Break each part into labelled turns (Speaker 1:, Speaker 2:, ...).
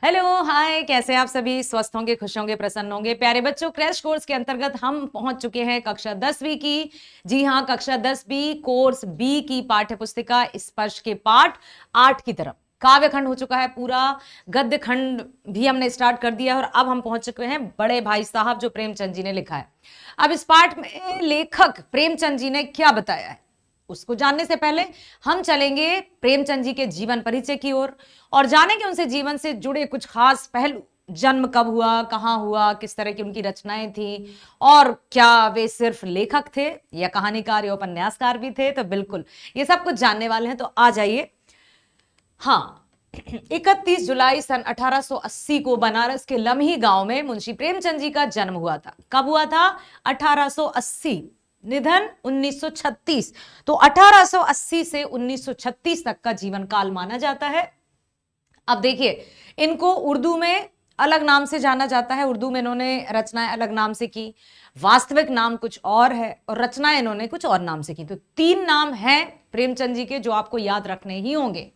Speaker 1: Hello hi, कैसे हैं आप सभी? स्वस्थ होंगे, खुश होंगे, प्रसन्न होंगे। प्यारे बच्चों, क्रैश कोर्स के अंतर्गत हम पहुंच चुके हैं कक्षा 10वीं की। जी हाँ, कक्षा 10वीं कोर्स बी की पाठ्य पुस्तिका स्पर्श के पाठ 8 की तरफ। काव्य खंड हो चुका है पूरा, गद्य खंड भी हमने स्टार्ट कर दिया और अब हम पहुंच चुके हैं बड़े भाई साहब जो प्रेमचंद जी ने लिखा है। अब इस पाठ में लेखक प्रेमचंद जी ने क्या बताया है उसको जानने से पहले हम चलेंगे प्रेमचंद जी के जीवन परिचय की ओर और जानेंगे उनसे जीवन से जुड़े कुछ खास पहलू। जन्म कब हुआ, कहां हुआ, किस तरह की उनकी रचनाएं थी और क्या वे सिर्फ लेखक थे या कहानीकार या उपन्यासकार भी थे। तो बिल्कुल ये सब कुछ जानने वाले हैं, तो आ जाइए। हाँ, 31 जुलाई सन 1880 को बनारस के लम्ही गांव में मुंशी प्रेमचंद जी का जन्म हुआ था। कब हुआ था? 1880। निधन 1936। तो 1880 से 1936 तक का जीवन काल माना जाता है। अब देखिए, इनको उर्दू में अलग नाम से जाना जाता है। उर्दू में इन्होंने रचनाएं अलग नाम से की, वास्तविक नाम कुछ और है और रचनाएं इन्होंने कुछ और नाम से की। तो 3 नाम हैं प्रेमचंद जी के जो आपको याद रखने ही होंगे।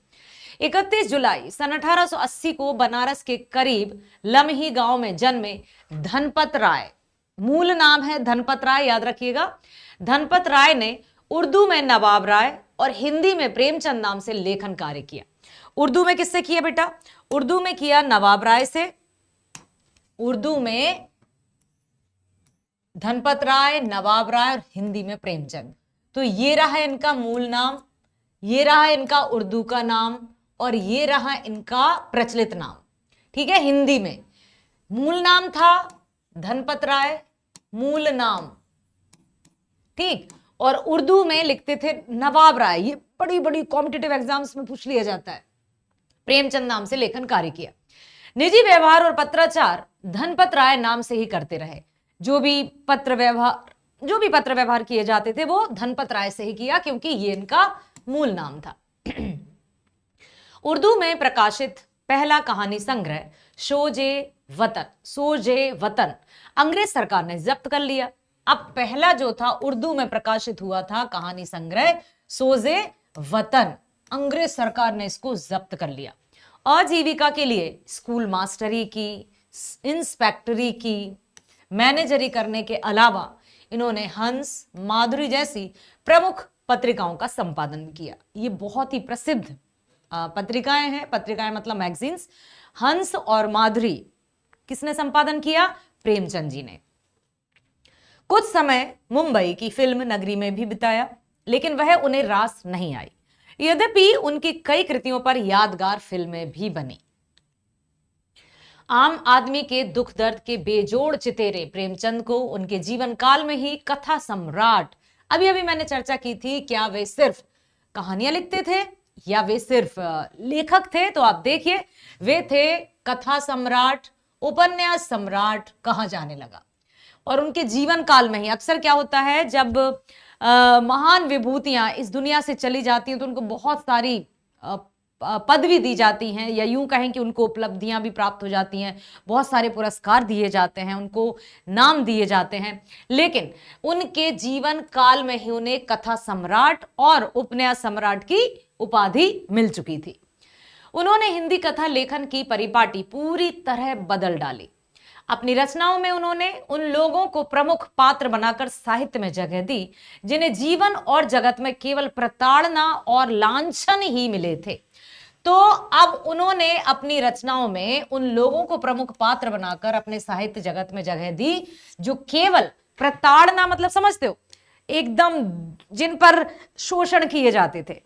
Speaker 1: 31 जुलाई सन 1880 को बनारस के करीब लम्ही गांव में जन्मे धनपत राय। मूल नाम है धनपत राय, याद रखिएगा। धनपत राय ने उर्दू में नवाब राय और हिंदी में प्रेमचंद नाम से लेखन कार्य किया। उर्दू में किससे किया बेटा? उर्दू में किया नवाब राय से, उर्दू में धनपत राय, नवाब राय और हिंदी में प्रेमचंद। तो ये रहा इनका मूल नाम, ये रहा इनका उर्दू का नाम और ये रहा इनका प्रचलित नाम। ठीक है, हिंदी में मूल नाम था धनपत राय, मूल नाम, ठीक, और उर्दू में लिखते थे नवाब राय। ये बड़ी बड़ी कॉम्पिटिटिव एग्जाम्स में पूछ लिया जाता है। प्रेमचंद नाम से लेखन कार्य किया। निजी व्यवहार और पत्राचार धनपत राय नाम से ही करते रहे। जो भी पत्र व्यवहार किए जाते थे वो धनपत राय से ही किया, क्योंकि ये इनका मूल नाम था। उर्दू में प्रकाशित पहला कहानी संग्रह सोजे वतन अंग्रेज सरकार ने जब्त कर लिया। अब पहला जो था उर्दू में प्रकाशित हुआ था कहानी संग्रह सोजे वतन, अंग्रेज सरकार ने इसको जब्त कर लिया। आजीविका के लिए स्कूल मास्टरी की, इंस्पेक्टरी की, मैनेजरी करने के अलावा इन्होंने हंस, माधुरी जैसी प्रमुख पत्रिकाओं का संपादन किया। ये बहुत ही प्रसिद्ध पत्रिकाएं हैं। पत्रिकाएं मतलब मैगजीन्स। हंस और माधुरी किसने संपादन किया? प्रेमचंद जी ने। कुछ समय मुंबई की फिल्म नगरी में भी बिताया, लेकिन वह उन्हें रास नहीं आई। यद्यपि उनकी कई कृतियों पर यादगार फिल्में भी बनी। आम आदमी के दुख दर्द के बेजोड़ चितेरे प्रेमचंद को उनके जीवन काल में ही कथा सम्राट, अभी अभी मैंने चर्चा की थी, क्या वे सिर्फ कहानियां लिखते थे या वे सिर्फ लेखक थे? तो आप देखिए, वे थे कथा सम्राट, उपन्यास सम्राट कहा जाने लगा। और उनके जीवन काल में ही अक्सर क्या होता है, जब महान विभूतियां इस दुनिया से चली जाती हैं तो उनको बहुत सारी पदवी दी जाती हैं, या यूं कहें कि उनको उपलब्धियां भी प्राप्त हो जाती हैं, बहुत सारे पुरस्कार दिए जाते हैं, उनको नाम दिए जाते हैं। लेकिन उनके जीवन काल में ही उन्हें कथा सम्राट और उपन्यास सम्राट की उपाधि मिल चुकी थी। उन्होंने हिंदी कथा लेखन की परिपाटी पूरी तरह बदल डाली। अपनी रचनाओं में उन्होंने उन लोगों को प्रमुख पात्र बनाकर साहित्य में जगह दी जिन्हें जीवन और जगत में केवल प्रताड़ना और लांछन ही मिले थे। तो अब उन्होंने अपनी रचनाओं में उन लोगों को प्रमुख पात्र बनाकर अपने साहित्य जगत में जगह दी जो केवल प्रताड़ना, मतलब समझते हो, एकदम जिन पर शोषण किए जाते थे,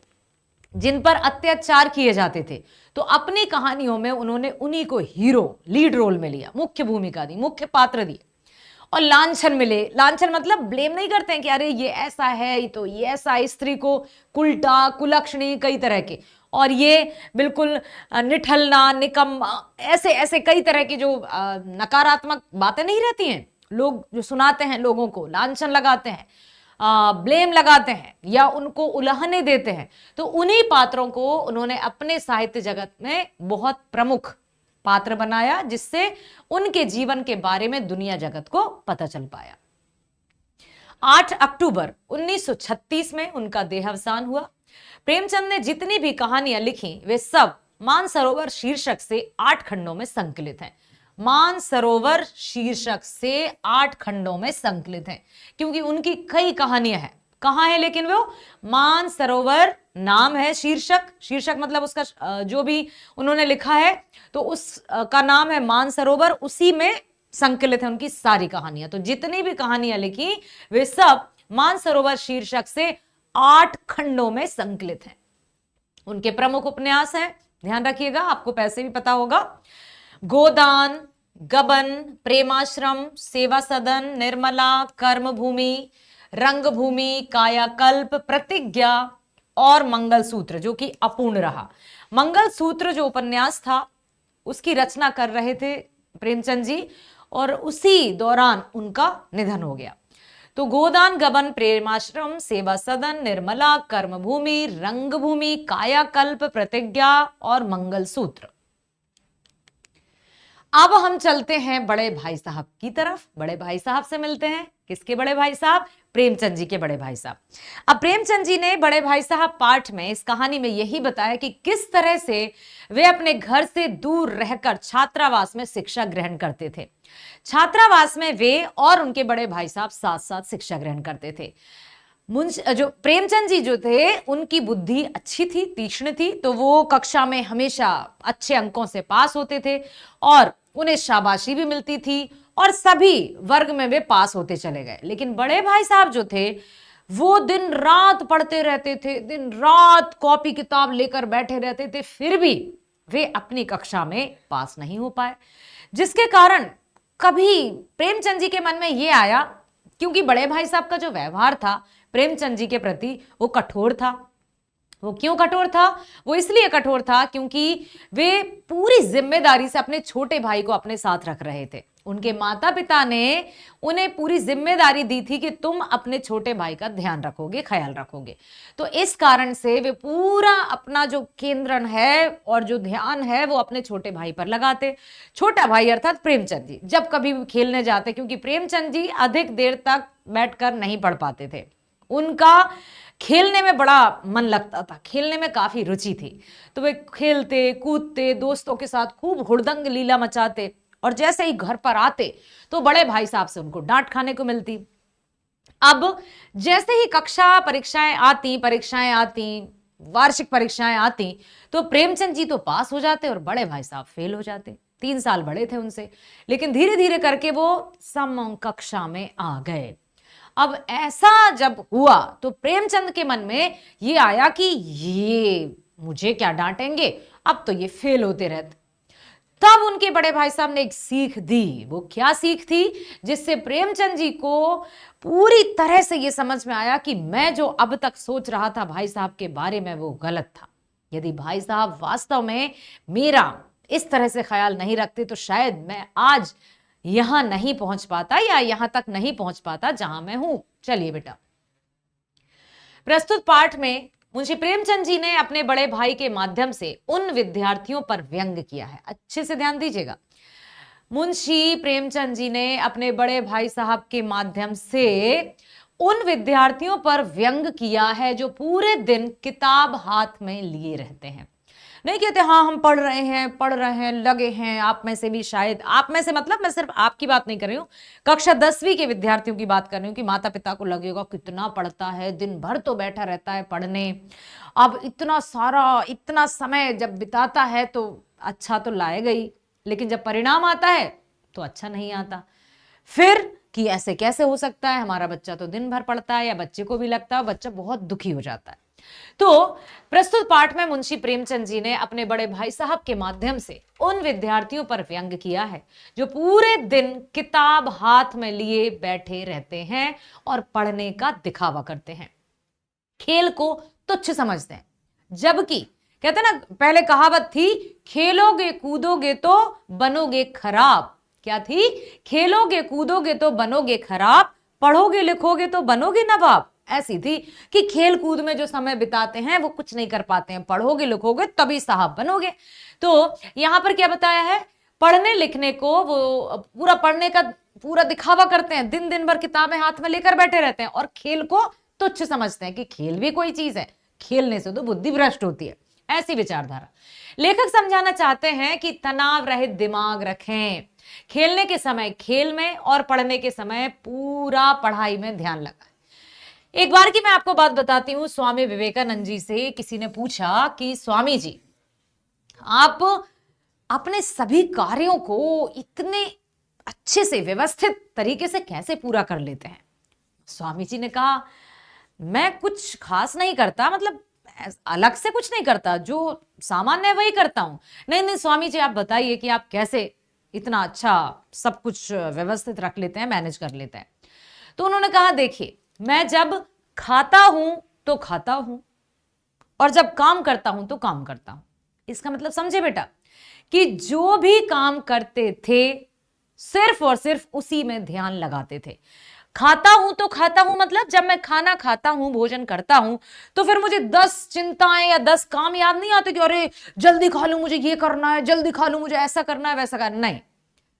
Speaker 1: जिन पर अत्याचार किए जाते थे। तो अपनी कहानियों में उन्होंने उन्हीं को हीरो, लीड रोल में लिया, मुख्य भूमिका दी, मुख्य पात्र दिए। और लांछन मिले, लांछन मतलब ब्लेम नहीं करते हैं कि अरे ये ऐसा है, तो ये ऐसा, स्त्री को कुलटा, कुलक्षणी, कई तरह के, और ये बिल्कुल निठल्ला, निकम्मा, ऐसे ऐसे कई तरह की जो नकारात्मक बातें नहीं रहती हैं, लोग जो सुनाते हैं लोगों को, लांछन लगाते हैं, ब्लेम लगाते हैं या उनको उल्हाने देते हैं। तो उन्हीं पात्रों को उन्होंने अपने साहित्य जगत में बहुत प्रमुख पात्र बनाया, जिससे उनके जीवन के बारे में दुनिया जगत को पता चल पाया। 8 अक्टूबर 1936 में उनका देहावसान हुआ। प्रेमचंद ने जितनी भी कहानियां लिखी वे सब मानसरोवर शीर्षक से 8 खंडों में संकलित है। मानसरोवर शीर्षक से 8 खंडों में संकलित है, क्योंकि उनकी कई कहानियां हैं। कहां है लेकिन वो? मानसरोवर नाम है, शीर्षक, शीर्षक मतलब उसका जो भी उन्होंने लिखा है तो उसका नाम है मानसरोवर, उसी में संकलित है उनकी सारी कहानियां। तो जितनी भी कहानियां लिखी वे सब मानसरोवर शीर्षक से 8 खंडों में संकलित हैं। उनके प्रमुख उपन्यास हैं, ध्यान रखिएगा, आपको पैसे भी पता होगा। गोदान, गबन, प्रेमाश्रम, सेवा सदन, निर्मला, कर्मभूमि, रंगभूमि, कायाकल्प, प्रतिज्ञा और मंगलसूत्र, जो कि अपूर्ण रहा। मंगलसूत्र जो उपन्यास था उसकी रचना कर रहे थे प्रेमचंद जी, और उसी दौरान उनका निधन हो गया। तो गोदान, गबन, प्रेमाश्रम, सेवा सदन, निर्मला, कर्मभूमि, रंगभूमि, कायाकल्प, प्रतिज्ञा और मंगलसूत्र। अब हम चलते हैं बड़े भाई साहब की तरफ। बड़े भाई साहब से मिलते हैं। किसके बड़े भाई साहब? प्रेमचंद जी के बड़े भाई साहब। अब प्रेमचंद जी ने बड़े भाई साहब पाठ में, इस कहानी में यही बताया कि किस तरह से वे अपने घर से दूर रहकर छात्रावास में शिक्षा ग्रहण करते थे। छात्रावास में वे और उनके बड़े भाई साहब साथ साथ शिक्षा ग्रहण करते थे। जो प्रेमचंद जी जो थे उनकी बुद्धि अच्छी थी, तीक्ष्ण थी, तो वो कक्षा में हमेशा अच्छे अंकों से पास होते थे और उन्हें शाबाशी भी मिलती थी और सभी वर्ग में वे पास होते चले गए। लेकिन बड़े भाई साहब जो थे वो दिन रात पढ़ते रहते थे, दिन रात कॉपी किताब लेकर बैठे रहते थे, फिर भी वे अपनी कक्षा में पास नहीं हो पाए। जिसके कारण कभी प्रेमचंद जी के मन में ये आया, क्योंकि बड़े भाई साहब का जो व्यवहार था प्रेमचंद जी के प्रति वो कठोर था। वो क्यों कठोर था? वो इसलिए कठोर था क्योंकि वे पूरी जिम्मेदारी से अपने छोटे भाई को अपने साथ रख रहे थे। उनके माता पिता ने उन्हें पूरी जिम्मेदारी दी थी कि तुम अपने छोटे भाई का ध्यान रखोगे, ख्याल रखोगे। तो इस कारण से वे पूरा अपना जो केंद्रण है और जो ध्यान है वो अपने छोटे भाई पर लगाते। छोटा भाई अर्थात प्रेमचंद जी जब कभी भी खेलने जाते, क्योंकि प्रेमचंद जी अधिक देर तक बैठकर नहीं पढ़ पाते थे, उनका खेलने में बड़ा मन लगता था, खेलने में काफी रुचि थी, तो वे खेलते कूदते, दोस्तों के साथ खूब हुड़दंग लीला मचाते, और जैसे ही घर पर आते तो बड़े भाई साहब से उनको डांट खाने को मिलती। अब जैसे ही कक्षा परीक्षाएं आती, वार्षिक परीक्षाएं आती, तो प्रेमचंद जी तो पास हो जाते और बड़े भाई साहब फेल हो जाते। 3 साल बड़े थे उनसे, लेकिन धीरे धीरे करके वो सम कक्षा में आ गए। अब ऐसा जब हुआ तो प्रेमचंद के मन में ये आया कि ये मुझे क्या डांटेंगे, अब तो ये फेल होते रहते। तब उनके बड़े भाई साहब ने एक सीख दी। वो क्या सीख थी? जिससे प्रेमचंद जी को पूरी तरह से ये समझ में आया कि मैं जो अब तक सोच रहा था भाई साहब के बारे में वो गलत था। यदि भाई साहब वास्तव में मेरा इस तरह से ख्याल नहीं रखते तो शायद मैं आज यहां नहीं पहुंच पाता, या यहां तक नहीं पहुंच पाता जहां मैं हूं। चलिए बेटा, प्रस्तुत पाठ में मुंशी प्रेमचंद जी ने अपने बड़े भाई के माध्यम से उन विद्यार्थियों पर व्यंग किया है। अच्छे से ध्यान दीजिएगा। मुंशी प्रेमचंद जी ने अपने बड़े भाई साहब के माध्यम से उन विद्यार्थियों पर व्यंग किया है जो पूरे दिन किताब हाथ में लिए रहते हैं। नहीं कहते हाँ हम पढ़ रहे हैं, लगे हैं। आप में से भी शायद, आप में से मतलब मैं सिर्फ आपकी बात नहीं कर रही हूँ, कक्षा 10वीं के विद्यार्थियों की बात कर रही हूँ कि माता पिता को लगेगा कितना पढ़ता है, दिन भर तो बैठा रहता है पढ़ने, अब इतना समय जब बिताता है तो अच्छा तो लाएगा ही, लेकिन जब परिणाम आता है तो अच्छा नहीं आता। फिर कि ऐसे कैसे हो सकता है, हमारा बच्चा तो दिन भर पढ़ता है, या बच्चे को भी लगता है, बच्चा बहुत दुखी हो जाता है। तो प्रस्तुत पाठ में मुंशी प्रेमचंद जी ने अपने बड़े भाई साहब के माध्यम से उन विद्यार्थियों पर व्यंग किया है जो पूरे दिन किताब हाथ में लिए बैठे रहते हैं और पढ़ने का दिखावा करते हैं, खेल को तुच्छ समझते हैं। जबकि कहते ना, पहले कहावत थी, खेलोगे कूदोगे तो बनोगे खराब। क्या थी? खेलोगे कूदोगे तो बनोगे खराब, पढ़ोगे लिखोगे तो बनोगे नवाब। ऐसी थी कि खेल कूद में जो समय बिताते हैं वो कुछ नहीं कर पाते हैं, पढ़ोगे लिखोगे तभी साहब बनोगे। तो यहां पर क्या बताया है? पढ़ने लिखने को वो पूरा पढ़ने का पूरा दिखावा करते हैं, दिन दिन भर किताबें हाथ में लेकर बैठे रहते हैं, और खेल को तुच्छ समझते हैं कि खेल भी कोई चीज है, खेलने से तो बुद्धि भ्रष्ट होती है। ऐसी विचारधारा। लेखक समझाना चाहते हैं कि तनाव रहित दिमाग रखें, खेलने के समय खेल में और पढ़ने के समय पूरा पढ़ाई में ध्यान लगाएं। एक बार की मैं आपको बात बताती हूं, स्वामी विवेकानंद जी से किसी ने पूछा कि स्वामी जी, आप अपने सभी कार्यों को इतने अच्छे से व्यवस्थित तरीके से कैसे पूरा कर लेते हैं? स्वामी जी ने कहा, मैं कुछ खास नहीं करता, मतलब अलग से कुछ नहीं करता, जो सामान्य है वही करता हूं। नहीं नहीं स्वामी जी, आप बताइए कि आप कैसे इतना अच्छा सब कुछ व्यवस्थित रख लेते हैं, मैनेज कर लेते हैं। तो उन्होंने कहा, देखिए, मैं जब खाता हूं तो खाता हूं और जब काम करता हूं तो काम करता हूं। इसका मतलब समझे बेटा कि जो भी काम करते थे सिर्फ और सिर्फ उसी में ध्यान लगाते थे। खाता हूं तो खाता हूं, मतलब जब मैं खाना खाता हूं, भोजन करता हूं, तो फिर मुझे 10 चिंताएं या 10 काम याद नहीं आते कि अरे जल्दी खा लूं, मुझे ये करना है, जल्दी खा लूं, मुझे ऐसा करना है, वैसा करना। नहीं,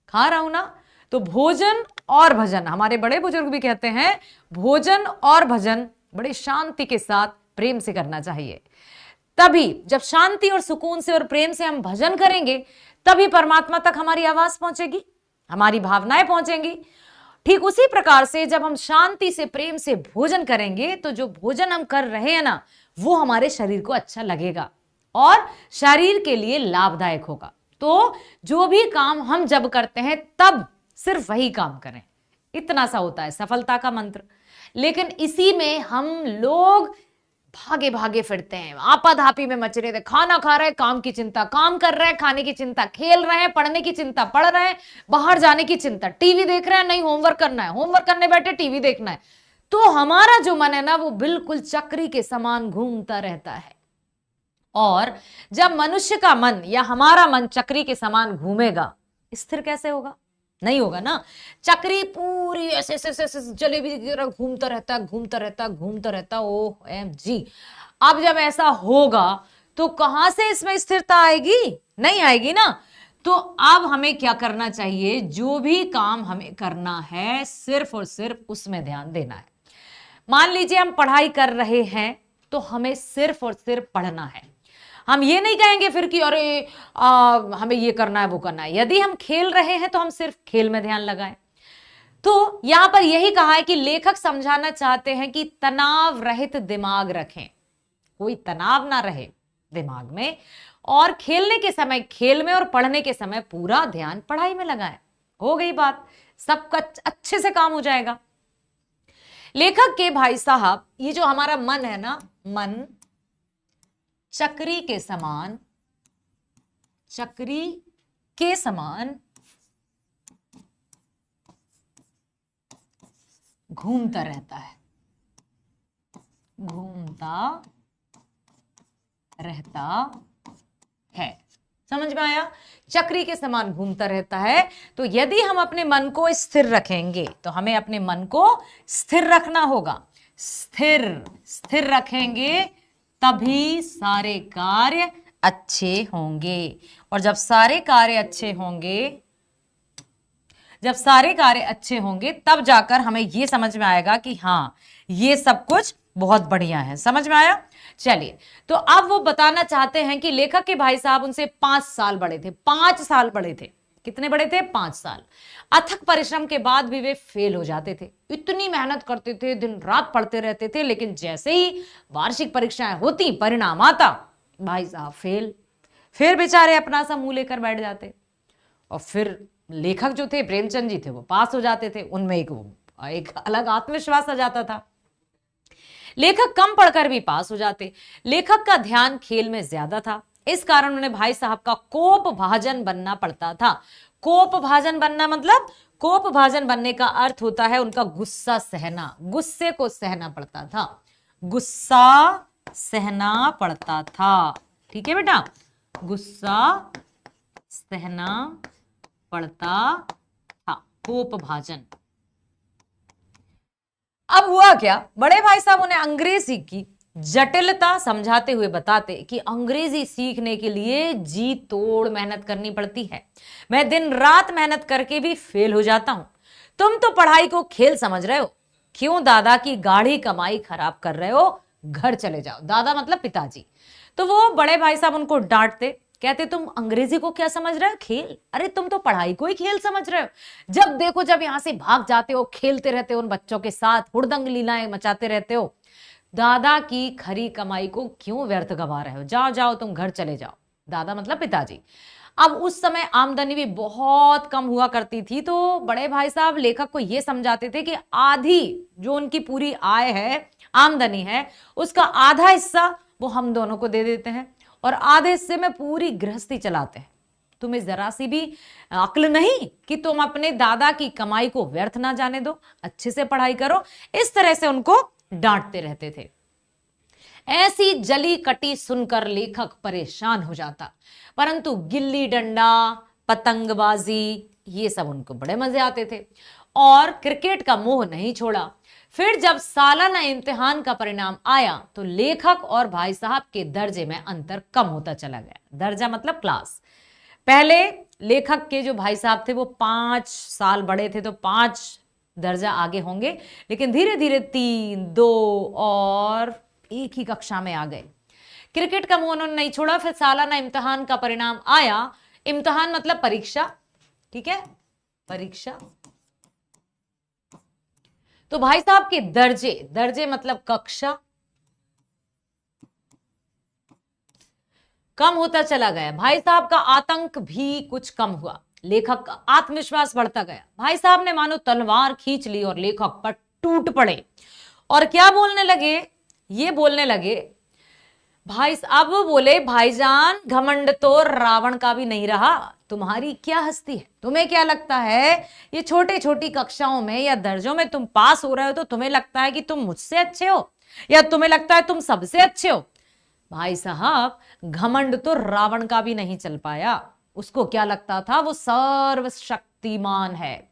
Speaker 1: खा रहा हूं ना, तो भोजन और भजन, हमारे बड़े बुजुर्ग भी कहते हैं, भोजन और भजन बड़े शांति के साथ प्रेम से करना चाहिए। तभी जब शांति और सुकून से और प्रेम से हम भजन करेंगे, तभी परमात्मा तक हमारी आवाज पहुंचेगी, हमारी भावनाएं पहुंचेंगी। ठीक उसी प्रकार से जब हम शांति से प्रेम से भोजन करेंगे, तो जो भोजन हम कर रहे हैं ना, वो हमारे शरीर को अच्छा लगेगा और शरीर के लिए लाभदायक होगा। तो जो भी काम हम जब करते हैं तब सिर्फ वही काम करें, इतना सा होता है सफलता का मंत्र। लेकिन इसी में हम लोग भागे भागे फिरते हैं, आपाधापी में मच रहे थे, खाना खा रहे हैं, काम की चिंता, काम कर रहे हैं, खाने की चिंता, खेल रहे हैं, पढ़ने की चिंता, पढ़ रहे हैं, बाहर जाने की चिंता, टीवी देख रहे हैं, नहीं होमवर्क करना है, होमवर्क करने बैठे टीवी देखना है। तो हमारा जो मन है ना, वो बिल्कुल चक्री के समान घूमता रहता है। और जब मनुष्य का मन या हमारा मन चक्री के समान घूमेगा, स्थिर कैसे होगा? नहीं होगा ना। चक्री पूरी ऐसे जलेबी की तरह घूमता रहता, घूमता रहता, घूमता रहता। OMG, अब जब ऐसा होगा तो कहां से इसमें स्थिरता आएगी? नहीं आएगी ना। तो अब हमें क्या करना चाहिए? जो भी काम हमें करना है, सिर्फ और सिर्फ उसमें ध्यान देना है। मान लीजिए हम पढ़ाई कर रहे हैं, तो हमें सिर्फ और सिर्फ पढ़ना है। हम ये नहीं कहेंगे फिर कि अरे हमें ये करना है, वो करना है। यदि हम खेल रहे हैं तो हम सिर्फ खेल में ध्यान लगाएं। तो यहां पर यही कहा है कि लेखक समझाना चाहते हैं कि तनाव रहित दिमाग रखें, कोई तनाव ना रहे दिमाग में, और खेलने के समय खेल में और पढ़ने के समय पूरा ध्यान पढ़ाई में लगाएं। हो गई बात, सबका अच्छे से काम हो जाएगा। लेखक के भाई साहब, ये जो हमारा मन है ना, मन चक्री के समान, चक्री के समान घूमता रहता है, घूमता रहता है। समझ में आया? चक्री के समान घूमता रहता है। तो यदि हम अपने मन को स्थिर रखेंगे, तो हमें अपने मन को स्थिर रखना होगा। स्थिर रखेंगे तभी सारे कार्य अच्छे होंगे। और जब सारे कार्य अच्छे होंगे, तब जाकर हमें यह समझ में आएगा कि हाँ, ये सब कुछ बहुत बढ़िया है। समझ में आया? चलिए, तो अब वो बताना चाहते हैं कि लेखक के भाई साहब उनसे 5 साल बड़े थे। 5 साल बड़े थे। कितने बड़े थे? 5 साल। अथक परिश्रम के बाद भी वे फेल हो जाते थे। इतनी मेहनत करते थे, दिन रात पढ़ते रहते थे, लेकिन जैसे ही वार्षिक परीक्षाएं होती, परिणाम आता, भाई साहब फेल। फिर बेचारे अपना सा मुंह लेकर बैठ जाते। और फिर लेखक जो थे, प्रेमचंद जी थे, वो पास हो जाते थे। उनमें एक अलग आत्मविश्वास आ जाता था। लेखक कम पढ़कर भी पास हो जाते। लेखक का ध्यान खेल में ज्यादा था, इस कारण उन्हें भाई साहब का कोप भाजन बनना पड़ता था। कोप भाजन बनना मतलब, कोप भाजन बनने का अर्थ होता है उनका गुस्सा सहना, गुस्से को सहना पड़ता था, गुस्सा सहना पड़ता था। ठीक है बेटा, गुस्सा सहना पड़ता था, कोप भाजन। अब हुआ क्या? बड़े भाई साहब उन्हें अंग्रेजी की जटिलता समझाते हुए बताते कि अंग्रेजी सीखने के लिए जी तोड़ मेहनत करनी पड़ती है। मैं दिन रात मेहनत करके भी फेल हो जाता हूं। तुम तो पढ़ाई को खेल समझ रहे हो। क्यों दादा की गाढ़ी कमाई खराब कर रहे हो? घर चले जाओ। दादा मतलब पिताजी। तो वो बड़े भाई साहब उनको डांटते, कहते तुम अंग्रेजी को क्या समझ रहे हो, खेल, अरे तुम तो पढ़ाई को ही खेल समझ रहे हो, जब देखो जब यहां से भाग जाते हो, खेलते रहते हो उन बच्चों के साथ, हुड़दंग लीलाएं मचाते रहते हो, दादा की खरी कमाई को क्यों व्यर्थ गवा रहे हो, जाओ जाओ तुम घर चले जाओ। दादा मतलब पिताजी। अब उस समय आमदनी भी बहुत कम हुआ करती थी, तो बड़े भाई साहब लेखक को यह समझाते थे कि आधी जो उनकी पूरी आय है, आमदनी है, उसका आधा हिस्सा वो हम दोनों को दे देते हैं और आधे हिस्से में पूरी गृहस्थी चलाते हैं। तुम्हें जरा सी भी अक्ल नहीं कि तुम अपने दादा की कमाई को व्यर्थ ना जाने दो, अच्छे से पढ़ाई करो। इस तरह से उनको डांटते रहते थे। ऐसी जली कटी सुनकर लेखक परेशान हो जाता, परंतु गिल्ली डंडा, पतंगबाजी, ये सब उनको बड़े मजे आते थे और क्रिकेट का मोह नहीं छोड़ा। फिर जब सालाना इम्तिहान का परिणाम आया तो लेखक और भाई साहब के दर्जे में अंतर कम होता चला गया। दर्जा मतलब क्लास। पहले लेखक के जो भाई साहब थे वो 5 साल बड़े थे, तो 5 दर्जा आगे होंगे, लेकिन धीरे धीरे 3, 2 और 1 ही कक्षा में आ गए। क्रिकेट का मोह उन्होंने नहीं छोड़ा। फिर सालाना इम्तिहान का परिणाम आया। इम्तिहान मतलब परीक्षा, ठीक है, परीक्षा। तो भाई साहब के दर्जे, दर्जे मतलब कक्षा, कम होता चला गया। भाई साहब का आतंक भी कुछ कम हुआ, लेखक का आत्मविश्वास बढ़ता गया। भाई साहब ने मानो तलवार खींच ली और लेखक पर टूट पड़े और क्या बोलने लगे, ये बोलने लगे, भाई अब वो बोले, भाईजान घमंड तो रावण का भी नहीं रहा, तुम्हारी क्या हस्ती है, तुम्हें क्या लगता है ये छोटी छोटी कक्षाओं में या दर्जों में तुम पास हो रहे हो तो तुम्हें लगता है कि तुम मुझसे अच्छे हो या तुम्हें लगता है तुम सबसे अच्छे हो। भाई साहब घमंड तो रावण का भी नहीं चल पाया, उसको क्या लगता था वो सर्वशक्तिमान है,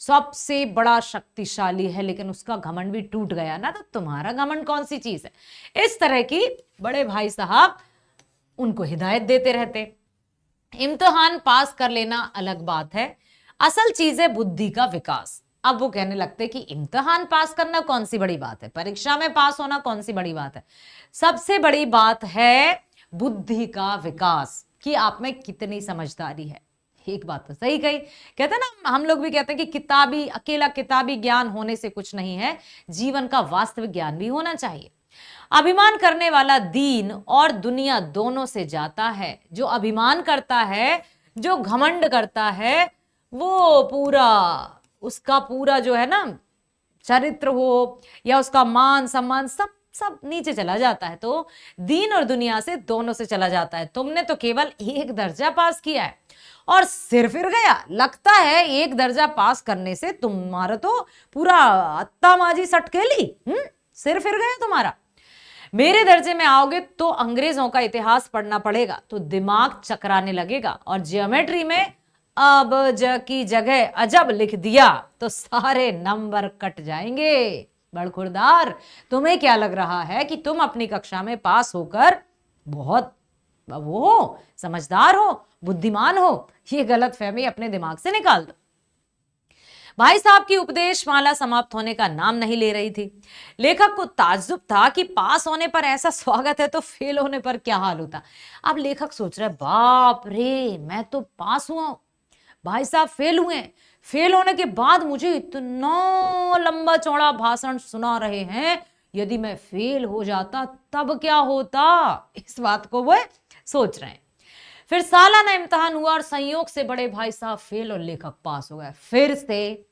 Speaker 1: सबसे बड़ा शक्तिशाली है, लेकिन उसका घमंड भी टूट गया ना, तो तुम्हारा घमंड कौन सी चीज है। इस तरह की बड़े भाई साहब उनको हिदायत देते रहते। इम्तिहान पास कर लेना अलग बात है, असल चीज है बुद्धि का विकास। अब वो कहने लगते कि इम्तिहान पास करना कौन सी बड़ी बात है, परीक्षा में पास होना कौन सी बड़ी बात है, सबसे बड़ी बात है बुद्धि का विकास, कि आप में कितनी समझदारी है। एक बात तो सही कही, कहते हैं ना, हम लोग भी कहते हैं कि अकेला किताबी ज्ञान होने से कुछ नहीं है, जीवन का वास्तविक ज्ञान भी होना चाहिए। अभिमान करने वाला दीन और दुनिया दोनों से जाता है। जो अभिमान करता है, जो घमंड करता है, वो पूरा उसका पूरा जो है ना चरित्र हो या उसका मान सम्मान सब नीचे चला जाता है। तो दीन और दुनिया से दोनों से चला जाता है। तुमने तो केवल 1 दर्जा पास किया है और सिर फिर गया, लगता है 1 दर्जा पास करने से तुम्हारा तो पूरा अत्ता माजी सटकेली, सिर फिर गया तुम्हारा। मेरे दर्जे में आओगे तो अंग्रेजों का इतिहास पढ़ना पड़ेगा, तो दिमाग चकराने लगेगा और ज्योमेट्री में अब की जगह अजब लिख दिया तो सारे नंबर कट जाएंगे। बड़खुरदार, तुम्हें क्या लग रहा है कि तुम अपनी कक्षा में पास होकर बहुत वो हो, समझदार हो, बुद्धिमान हो? ये गलत फहमी अपने दिमाग से निकाल दो। भाई साहब की उपदेश माला समाप्त होने का नाम नहीं ले रही थी। लेखक को ताज्जुब था कि पास होने पर ऐसा स्वागत है तो फेल होने पर क्या हाल होता। अब लेखक सोच रहा है, बाप रे, मैं तो पास हुआ, भाई साहब फेल हुए, फेल होने के बाद मुझे इतना लंबा चौड़ा भाषण सुना रहे हैं, यदि मैं फेल हो जाता तब क्या होता। इस बात को वो सोच रहे हैं। फिर सालाना इम्तिहान हुआ और संयोग से बड़े भाई साहब फेल और लेखक पास हो गए। फिर से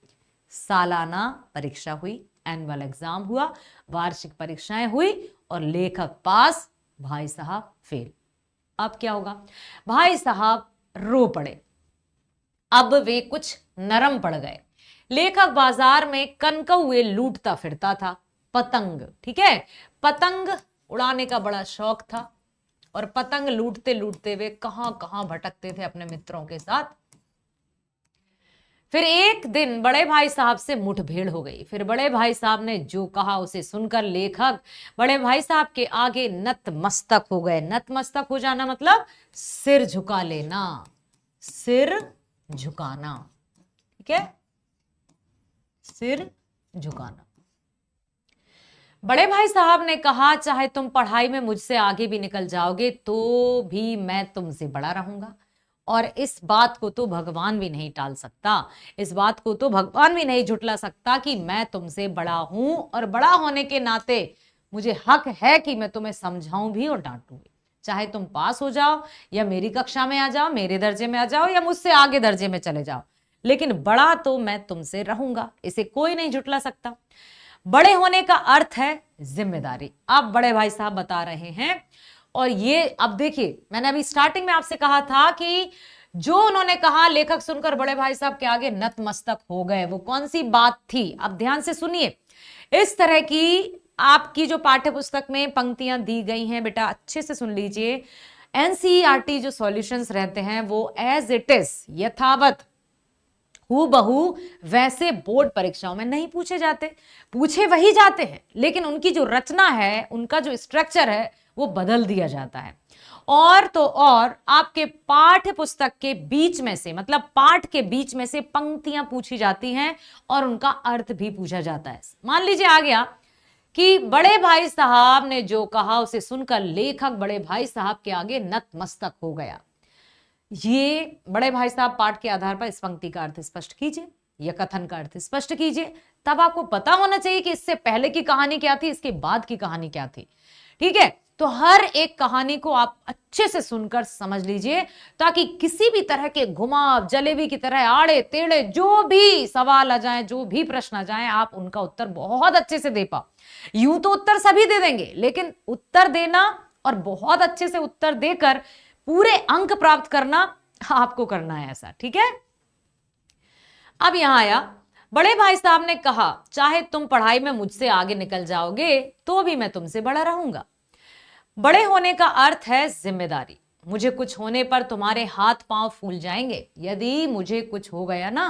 Speaker 1: सालाना परीक्षा हुई, एनुअल एग्जाम हुआ, वार्षिक परीक्षाएं हुई और लेखक पास, भाई साहब फेल। अब क्या होगा? भाई साहब रो पड़े। अब वे कुछ नरम पड़ गए। लेखक बाजार में कनकौए लूटता फिरता था। पतंग, ठीक है, पतंग उड़ाने का बड़ा शौक था और पतंग लूटते लूटते वे कहां कहां भटकते थे अपने मित्रों के साथ। फिर एक दिन बड़े भाई साहब से मुठभेड़ हो गई। फिर बड़े भाई साहब ने जो कहा उसे सुनकर लेखक बड़े भाई साहब के आगे नतमस्तक हो गए। नतमस्तक हो जाना मतलब सिर झुका लेना, सिर झुकाना, ठीक है, सिर झुकाना। बड़े भाई साहब ने कहा, चाहे तुम पढ़ाई में मुझसे आगे भी निकल जाओगे तो भी मैं तुमसे बड़ा रहूंगा। और इस बात को तो भगवान भी नहीं टाल सकता, इस बात को तो भगवान भी नहीं झुटला सकता कि मैं तुमसे बड़ा हूं, और बड़ा होने के नाते मुझे हक है कि मैं तुम्हें समझाऊं भी और डांटूं भी। चाहे तुम पास हो जाओ या मेरी कक्षा में आ जाओ, मेरे दर्जे में आ जाओ या मुझसे आगे दर्जे में चले जाओ, लेकिन बड़ा तो मैं तुमसे रहूंगा, इसे कोई नहीं झुटला सकता। बड़े होने का अर्थ है जिम्मेदारी। अब बड़े भाई साहब बता रहे हैं, और ये अब देखिए, मैंने अभी स्टार्टिंग में आपसे कहा था कि जो उन्होंने कहा लेखक सुनकर बड़े भाई साहब के आगे नतमस्तक हो गए, वो कौन सी बात थी? अब ध्यान से सुनिए। इस तरह की आपकी जो पाठ्य पुस्तक में पंक्तियां दी गई हैं, बेटा अच्छे से सुन लीजिए। एनसीईआरटी जो सॉल्यूशंस रहते हैं वो एज इट इज, यथावत हूबहू वैसे बोर्ड परीक्षाओं में नहीं पूछे जाते, पूछे वही जाते हैं, लेकिन उनकी जो रचना है, उनका जो स्ट्रक्चर है, वो बदल दिया जाता है। और तो और आपके पाठ्य पुस्तक के बीच में से, मतलब पाठ के बीच में से पंक्तियां पूछी जाती हैं और उनका अर्थ भी पूछा जाता है। मान लीजिए आ गया कि बड़े भाई साहब ने जो कहा उसे सुनकर लेखक बड़े भाई साहब के आगे नतमस्तक हो गया। ये बड़े भाई साहब पाठ के आधार पर इस पंक्ति का अर्थ स्पष्ट कीजिए या कथन का अर्थ स्पष्ट कीजिए। तब आपको पता होना चाहिए कि इससे पहले की कहानी क्या थी, इसके बाद की कहानी क्या थी। ठीक है, तो हर एक कहानी को आप अच्छे से सुनकर समझ लीजिए, ताकि किसी भी तरह के घुमाव जलेबी की तरह आड़े टेढ़े जो भी सवाल आ जाए, जो भी प्रश्न आ जाए, आप उनका उत्तर बहुत अच्छे से दे पाओ। यूं तो उत्तर सभी दे देंगे, लेकिन उत्तर देना और बहुत अच्छे से उत्तर देकर पूरे अंक प्राप्त करना आपको करना है ऐसा। ठीक है, अब यहां आया, बड़े भाई साहब ने कहा, चाहे तुम पढ़ाई में मुझसे आगे निकल जाओगे तो भी मैं तुमसे बड़ा रहूंगा। बड़े होने का अर्थ है जिम्मेदारी। मुझे कुछ होने पर तुम्हारे हाथ पांव फूल जाएंगे। यदि मुझे कुछ हो गया ना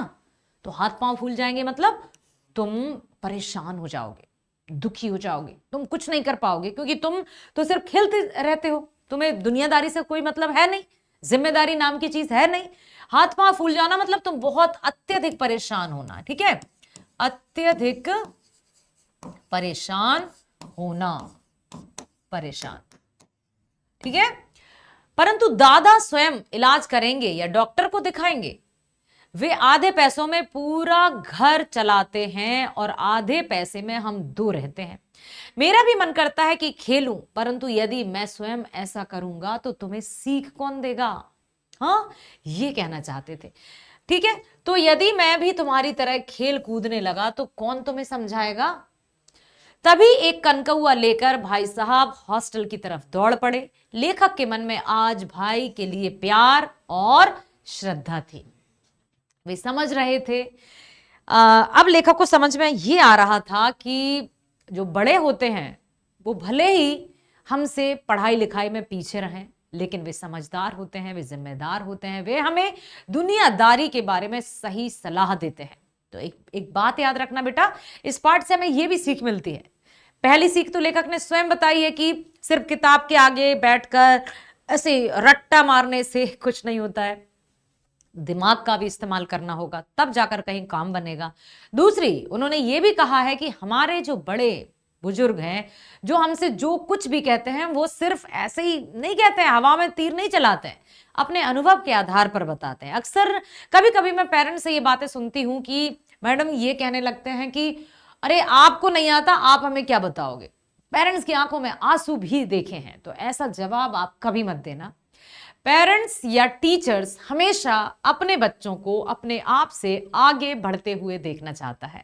Speaker 1: तो हाथ पांव फूल जाएंगे, मतलब तुम परेशान हो जाओगे, दुखी हो जाओगे, तुम कुछ नहीं कर पाओगे, क्योंकि तुम तो सिर्फ खेलते रहते हो, तुम्हें दुनियादारी से कोई मतलब है नहीं, जिम्मेदारी नाम की चीज है नहीं। हाथ पांव फूल जाना मतलब तुम बहुत अत्यधिक परेशान होना। ठीक है, अत्यधिक परेशान होना, परेशान। ठीक है, परंतु दादा स्वयं इलाज करेंगे या डॉक्टर को दिखाएंगे। वे आधे पैसों में पूरा घर चलाते हैं और आधे पैसे में हम दो रहते हैं। मेरा भी मन करता है कि खेलूं, परंतु यदि मैं स्वयं ऐसा करूंगा तो तुम्हें सीख कौन देगा? हाँ, ये कहना चाहते थे। ठीक है, तो यदि मैं भी तुम्हारी तरह खेल कूदने लगा तो कौन तुम्हें समझाएगा? तभी एक कनकौआ लेकर भाई साहब हॉस्टल की तरफ दौड़ पड़े। लेखक के मन में आज भाई के लिए प्यार और श्रद्धा थी, वे समझ रहे थे। अब लेखक को समझ में ये आ रहा था कि जो बड़े होते हैं वो भले ही हमसे पढ़ाई लिखाई में पीछे रहें, लेकिन वे समझदार होते हैं, वे जिम्मेदार होते हैं, वे हमें दुनियादारी के बारे में सही सलाह देते हैं। तो एक बात याद रखना बेटा, इस पाठ से हमें यह भी सीख मिलती है। पहली सीख तो लेखक ने स्वयं बताई है कि सिर्फ किताब के आगे बैठकर ऐसे रट्टा मारने से कुछ नहीं होता है, दिमाग का भी इस्तेमाल करना होगा, तब जाकर कहीं काम बनेगा। दूसरी, उन्होंने ये भी कहा है कि हमारे जो बड़े बुजुर्ग हैं, जो हमसे जो कुछ भी कहते हैं वो सिर्फ ऐसे ही नहीं कहते हैं, हवा में तीर नहीं चलाते हैं, अपने अनुभव के आधार पर बताते हैं। अक्सर कभी कभी मैं पेरेंट्स से ये बातें सुनती हूं कि मैडम ये कहने लगते हैं कि अरे आपको नहीं आता, आप हमें क्या बताओगे। पेरेंट्स की आंखों में आंसू भी देखे हैं। तो ऐसा जवाब आप कभी मत देना। पेरेंट्स या टीचर्स हमेशा अपने बच्चों को अपने आप से आगे बढ़ते हुए देखना चाहता है।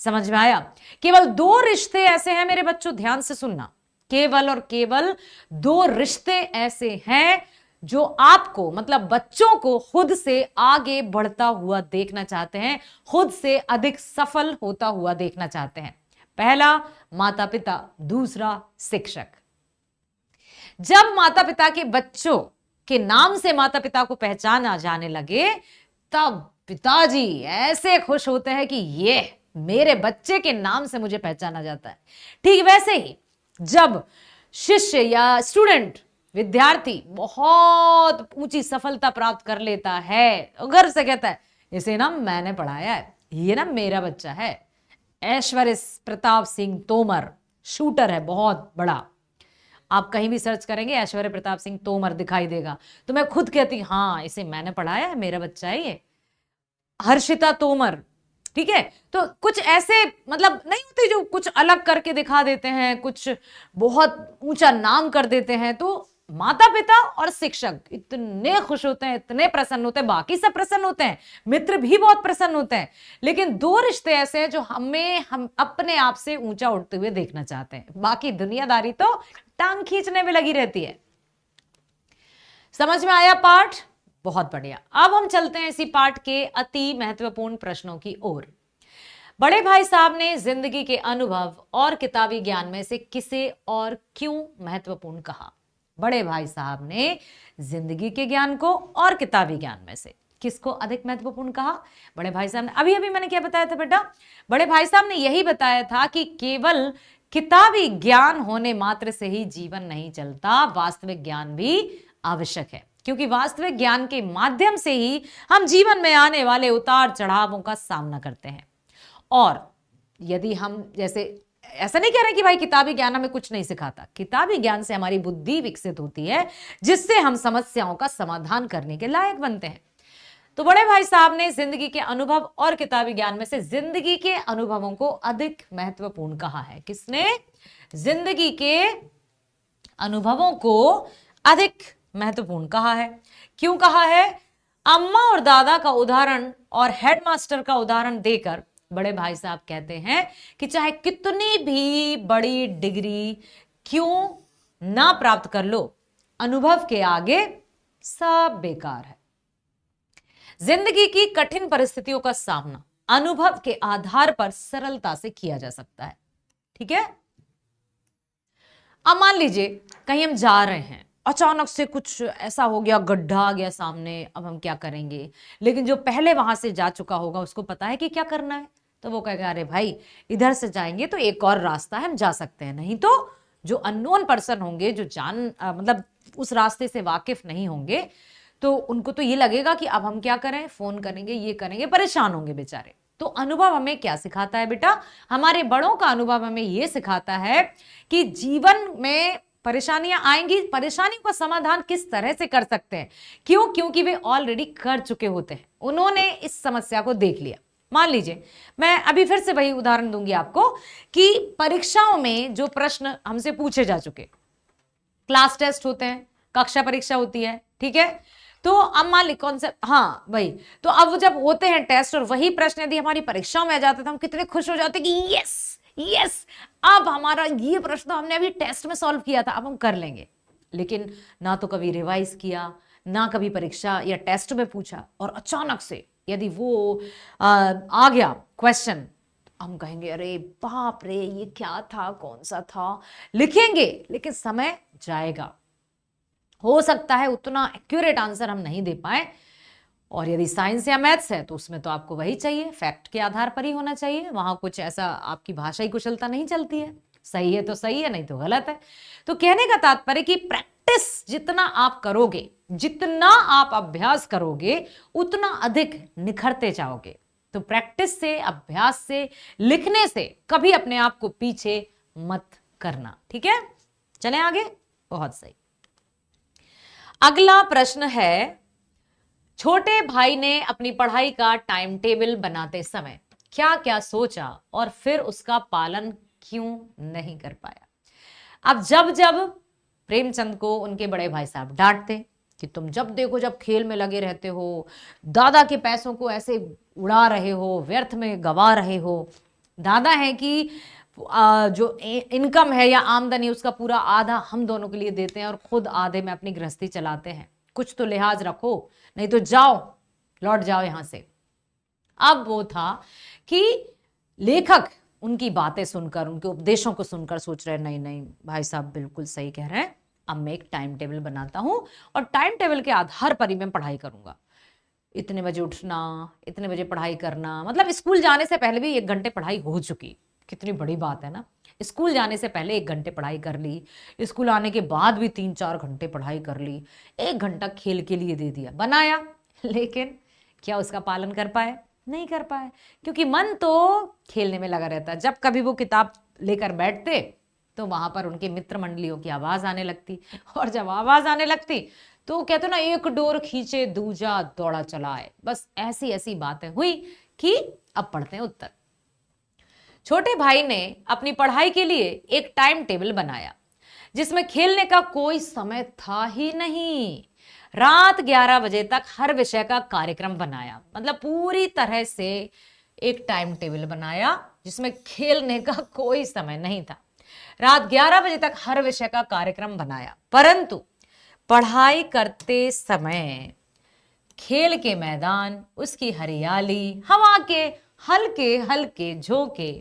Speaker 1: समझ में आया? केवल दो रिश्ते ऐसे हैं मेरे बच्चों, ध्यान से सुनना, केवल और केवल दो रिश्ते ऐसे हैं जो आपको, मतलब बच्चों को खुद से आगे बढ़ता हुआ देखना चाहते हैं, खुद से अधिक सफल होता हुआ देखना चाहते हैं। पहला माता पिता, दूसरा शिक्षक। जब माता पिता के बच्चों के नाम से माता पिता को पहचाना जाने लगे, तब पिताजी ऐसे खुश होते हैं कि ये मेरे बच्चे के नाम से मुझे पहचाना जाता है। ठीक वैसे ही जब शिष्य या स्टूडेंट, विद्यार्थी बहुत ऊंची सफलता प्राप्त कर लेता है, घर से कहता है इसे ना मैंने पढ़ाया है, ये ना मेरा बच्चा है, ऐश्वर्य प्रताप सिंह तोमर, शूटर है बहुत बड़ा। आप कहीं भी सर्च करेंगे ऐश्वर्य प्रताप सिंह तोमर दिखाई देगा, तो मैं खुद कहती हाँ इसे मैंने पढ़ाया है, मेरा बच्चा है ये, हर्षिता तोमर। ठीक है, तो कुछ ऐसे मतलब नहीं होते जो कुछ अलग करके दिखा देते हैं, कुछ बहुत ऊंचा नाम कर देते हैं, तो माता पिता और शिक्षक इतने खुश होते हैं, इतने प्रसन्न होते हैं, बाकी सब प्रसन्न होते हैं, मित्र भी बहुत प्रसन्न होते हैं, लेकिन दो रिश्ते ऐसे हैं जो हम अपने आप से ऊंचा उठते हुए देखना चाहते हैं, बाकी दुनियादारी तो टांग खींचने में लगी रहती है। समझ में आया पाठ? बहुत बढ़िया। अब हम चलते हैं इसी पाठ के अति महत्वपूर्ण प्रश्नों की ओर। बड़े भाई साहब ने जिंदगी के अनुभव और किताबी ज्ञान में से किसे और क्यों महत्वपूर्ण कहा? बड़े भाई साहब ने जिंदगी के ज्ञान को और किताबी ज्ञान में से किसको अधिक महत्वपूर्ण कहा? बड़े भाई साहब ने, अभी अभी मैंने क्या बताया था बेटा? बड़े भाई साहब ने यही बताया था कि केवल किताबी ज्ञान होने मात्र से ही जीवन नहीं चलता, वास्तविक ज्ञान भी आवश्यक है, क्योंकि वास्तविक ज्ञान के माध्यम से ही हम जीवन में आने वाले उतार चढ़ावों का सामना करते हैं। और यदि हम जैसे ऐसा नहीं कह रहे कि भाई किताबी ज्ञान हमें कुछ नहीं सिखाता, किताबी ज्ञान से हमारी बुद्धि विकसित होती है, जिससे हम समस्याओं का समाधान करने के लायक बनते हैं। तो बड़े भाई साहब ने जिंदगी के अनुभव और किताबी ज्ञान में से जिंदगी के अनुभवों को अधिक महत्वपूर्ण कहा है। किसने? जिंदगी के अनुभवों को अधिक महत्वपूर्ण कहा है। क्यों कहा है? अम्मा और दादा का उदाहरण और हेडमास्टर का उदाहरण देकर बड़े भाई साहब कहते हैं कि चाहे कितनी भी बड़ी डिग्री क्यों ना प्राप्त कर लो, अनुभव के आगे सब बेकार है। जिंदगी की कठिन परिस्थितियों का सामना अनुभव के आधार पर सरलता से किया जा सकता है। ठीक है, अब मान लीजिए कहीं हम जा रहे हैं, अचानक से कुछ ऐसा हो गया, गड्ढा आ गया सामने, अब हम क्या करेंगे? लेकिन जो पहले वहां से जा चुका होगा उसको पता है कि क्या करना है, तो वो कहेगा अरे भाई इधर से जाएंगे तो एक और रास्ता है, हम जा सकते हैं। नहीं तो जो अननोन पर्सन होंगे, जो मतलब उस रास्ते से वाकिफ नहीं होंगे, तो उनको तो ये लगेगा कि अब हम क्या करें, फोन करेंगे, ये करेंगे, परेशान होंगे बेचारे। तो अनुभव हमें क्या सिखाता है बेटा? हमारे बड़ों का अनुभव हमें यह सिखाता है कि जीवन में परेशानियां आएंगी, परेशानियों का समाधान किस तरह से कर सकते हैं। क्यों? क्योंकि वे ऑलरेडी कर चुके होते हैं, उन्होंने इस समस्या को देख लिया। मान लीजिए मैं अभी फिर से वही उदाहरण दूंगी आपको कि परीक्षाओं में जो प्रश्न हमसे पूछे जा चुके, क्लास टेस्ट होते हैं, कक्षा परीक्षा होती है, ठीक है, तो अब मान ली कौन से, हाँ वही, तो अब जब होते हैं टेस्ट और वही प्रश्न यदि हमारी परीक्षाओं में आ जाते तो हम कितने खुश हो जाते कि यस यस, अब हमारा ये प्रश्न तो हमने अभी टेस्ट में सॉल्व किया था, अब हम कर लेंगे। लेकिन ना तो कभी रिवाइज किया, ना कभी परीक्षा या टेस्ट में पूछा, और अचानक से यदि वो आ गया क्वेश्चन, हम कहेंगे अरे बाप रे ये क्या था, कौन सा था, लिखेंगे लेकिन समय जाएगा, हो सकता है उतना एक्यूरेट आंसर हम नहीं दे पाए। और यदि साइंस या मैथ्स है तो उसमें तो आपको वही चाहिए, फैक्ट के आधार पर ही होना चाहिए, वहां कुछ ऐसा आपकी भाषाई कुशलता नहीं चलती है, सही है तो सही है, नहीं तो गलत है। तो कहने का तात्पर्य कि प्रैक्टिस जितना आप करोगे, जितना आप अभ्यास करोगे, उतना अधिक निखरते जाओगे। तो प्रैक्टिस से, अभ्यास से, लिखने से कभी अपने आप को पीछे मत करना। ठीक है, चलें आगे। बहुत सही। अगला प्रश्न है, छोटे भाई ने अपनी पढ़ाई का टाइम टेबल बनाते समय क्या क्या सोचा और फिर उसका पालन क्यों नहीं कर पाया? अब जब जब प्रेमचंद को उनके बड़े भाई साहब डांटते कि तुम जब देखो जब खेल में लगे रहते हो, दादा के पैसों को ऐसे उड़ा रहे हो, व्यर्थ में गवा रहे हो, दादा है कि जो इनकम है या आमदनी उसका पूरा आधा हम दोनों के लिए देते हैं और खुद आधे में अपनी गृहस्थी चलाते हैं, कुछ तो लिहाज रखो, नहीं तो जाओ, लौट जाओ यहां से। अब वो था कि लेखक उनकी बातें सुनकर, उनके उपदेशों को सुनकर सोच रहे नहीं नहीं भाई साहब बिल्कुल सही कह रहे हैं, अब मैं एक टाइम टेबल बनाता हूं और टाइम टेबल के आधार पर ही मैं पढ़ाई करूंगा। इतने बजे उठना, इतने बजे पढ़ाई करना, मतलब स्कूल जाने से पहले भी 1 घंटे पढ़ाई हो चुकी, कितनी बड़ी बात है ना। स्कूल जाने से पहले 1 घंटे पढ़ाई कर ली, स्कूल आने के बाद भी 3-4 घंटे पढ़ाई कर ली, 1 घंटा खेल के लिए दे दिया, बनाया, लेकिन क्या उसका पालन कर पाए? नहीं कर पाए, क्योंकि मन तो खेलने में लगा रहता है। जब कभी वो किताब लेकर बैठते तो वहां पर उनके मित्र मंडलियों की आवाज आने लगती, और जब आवाज आने लगती तो कहते ना, एक डोर खींचे दूजा दौड़ा चला आए। बस ऐसी ऐसी बातें हुई कि अब पढ़ते हैं उत्तर। छोटे भाई ने अपनी पढ़ाई के लिए एक टाइम टेबल बनाया जिसमें खेलने का कोई समय था ही नहीं। रात 11 बजे तक हर विषय का कार्यक्रम बनाया, मतलब पूरी तरह से एक टाइम टेबल बनाया जिसमें खेलने का कोई समय नहीं था। रात 11 बजे तक हर विषय का कार्यक्रम बनाया, परंतु पढ़ाई करते समय खेल के मैदान, उसकी हरियाली, हवा के हल्के हल्के झोंके,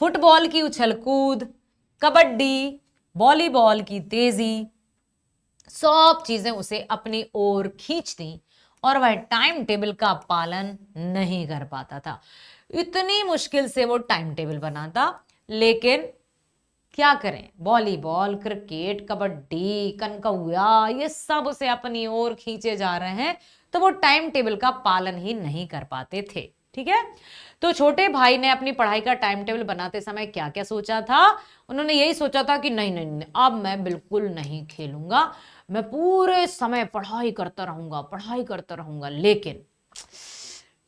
Speaker 1: फुटबॉल की उछल कूद, कबड्डी, वॉलीबॉल की तेजी, सब चीजें उसे अपनी ओर खींचती और वह टाइम टेबल का पालन नहीं कर पाता था। इतनी मुश्किल से वो टाइम टेबल बनाता, लेकिन क्या करें, वॉलीबॉल, क्रिकेट, कबड्डी, कनकौया, ये सब उसे अपनी ओर खींचे जा रहे हैं, तो वो टाइम टेबल का पालन ही नहीं कर पाते थे। ठीक है, तो छोटे भाई ने अपनी पढ़ाई का टाइम टेबल बनाते समय क्या क्या सोचा था? उन्होंने यही सोचा था कि नहीं नहीं नहीं, अब मैं बिल्कुल नहीं खेलूंगा, मैं पूरे समय पढ़ाई करता रहूंगा, पढ़ाई करता रहूंगा। लेकिन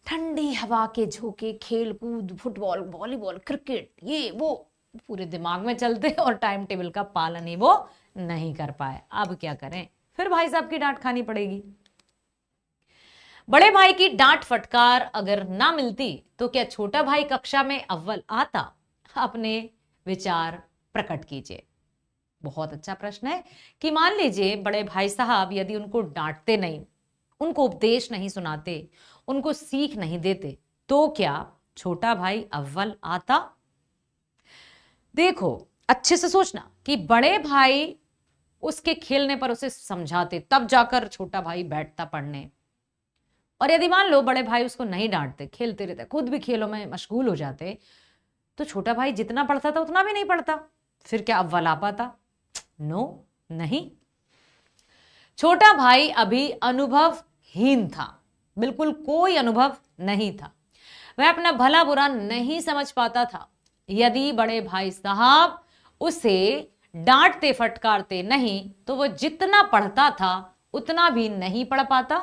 Speaker 1: ठंडी हवा के झोंके, खेल कूद, फुटबॉल, वॉलीबॉल, क्रिकेट, ये वो पूरे दिमाग में चलते और टाइम टेबल का पालन ही वो नहीं कर पाए। अब क्या करें? फिर भाई साहब की डांट खानी पड़ेगी। बड़े भाई की डांट फटकार अगर ना मिलती तो क्या छोटा भाई कक्षा में अव्वल आता? अपने विचार प्रकट कीजिए। बहुत अच्छा प्रश्न है कि मान लीजिए बड़े भाई साहब यदि उनको डांटते नहीं, उनको उपदेश नहीं सुनाते, उनको सीख नहीं देते, तो क्या छोटा भाई अव्वल आता? देखो, अच्छे से सोचना कि बड़े भाई उसके खेलने पर उसे समझाते, तब जाकर छोटा भाई बैठता पढ़ने। और यदि मान लो बड़े भाई उसको नहीं डांटते, खेलते रहते, खुद भी खेलों में मशगूल हो जाते, तो छोटा भाई जितना पढ़ता था उतना भी नहीं पढ़ता, फिर क्या अव्वल आ पाता? नो, नहीं। छोटा भाई अभी अनुभवहीन था, बिल्कुल कोई अनुभव नहीं था, वह अपना भला बुरा नहीं समझ पाता था। यदि बड़े भाई साहब उसे डांटते फटकारते नहीं तो वह जितना पढ़ता था उतना भी नहीं पढ़ पाता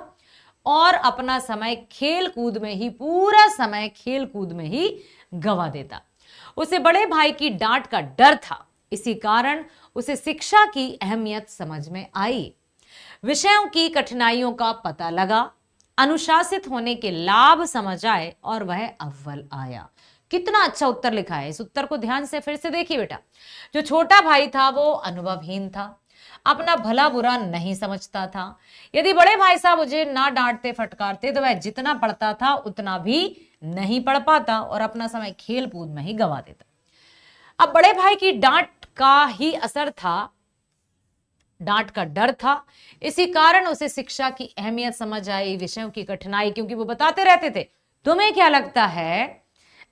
Speaker 1: और अपना समय खेल कूद में ही, पूरा समय खेल कूद में ही गवा देता। उसे बड़े भाई की डांट का डर था, इसी कारण उसे शिक्षा की अहमियत समझ में आई, विषयों की कठिनाइयों का पता लगा, अनुशासित होने के लाभ समझ आए और वह अव्वल आया। कितना अच्छा उत्तर लिखा है। इस उत्तर को ध्यान से फिर से देखिए बेटा। जो छोटा भाई था वो अनुभवहीन था, अपना भला बुरा नहीं समझता था। यदि बड़े भाई साहब मुझे ना डांटते फटकारते तो वह जितना पढ़ता था उतना भी नहीं पढ़ पाता और अपना समय खेल कूद में ही गवा देता। अब बड़े भाई की डांट का ही असर था, डांट का डर था, इसी कारण उसे शिक्षा की अहमियत समझ आई, विषयों की कठिनाई, क्योंकि वो बताते रहते थे, तुम्हें क्या लगता है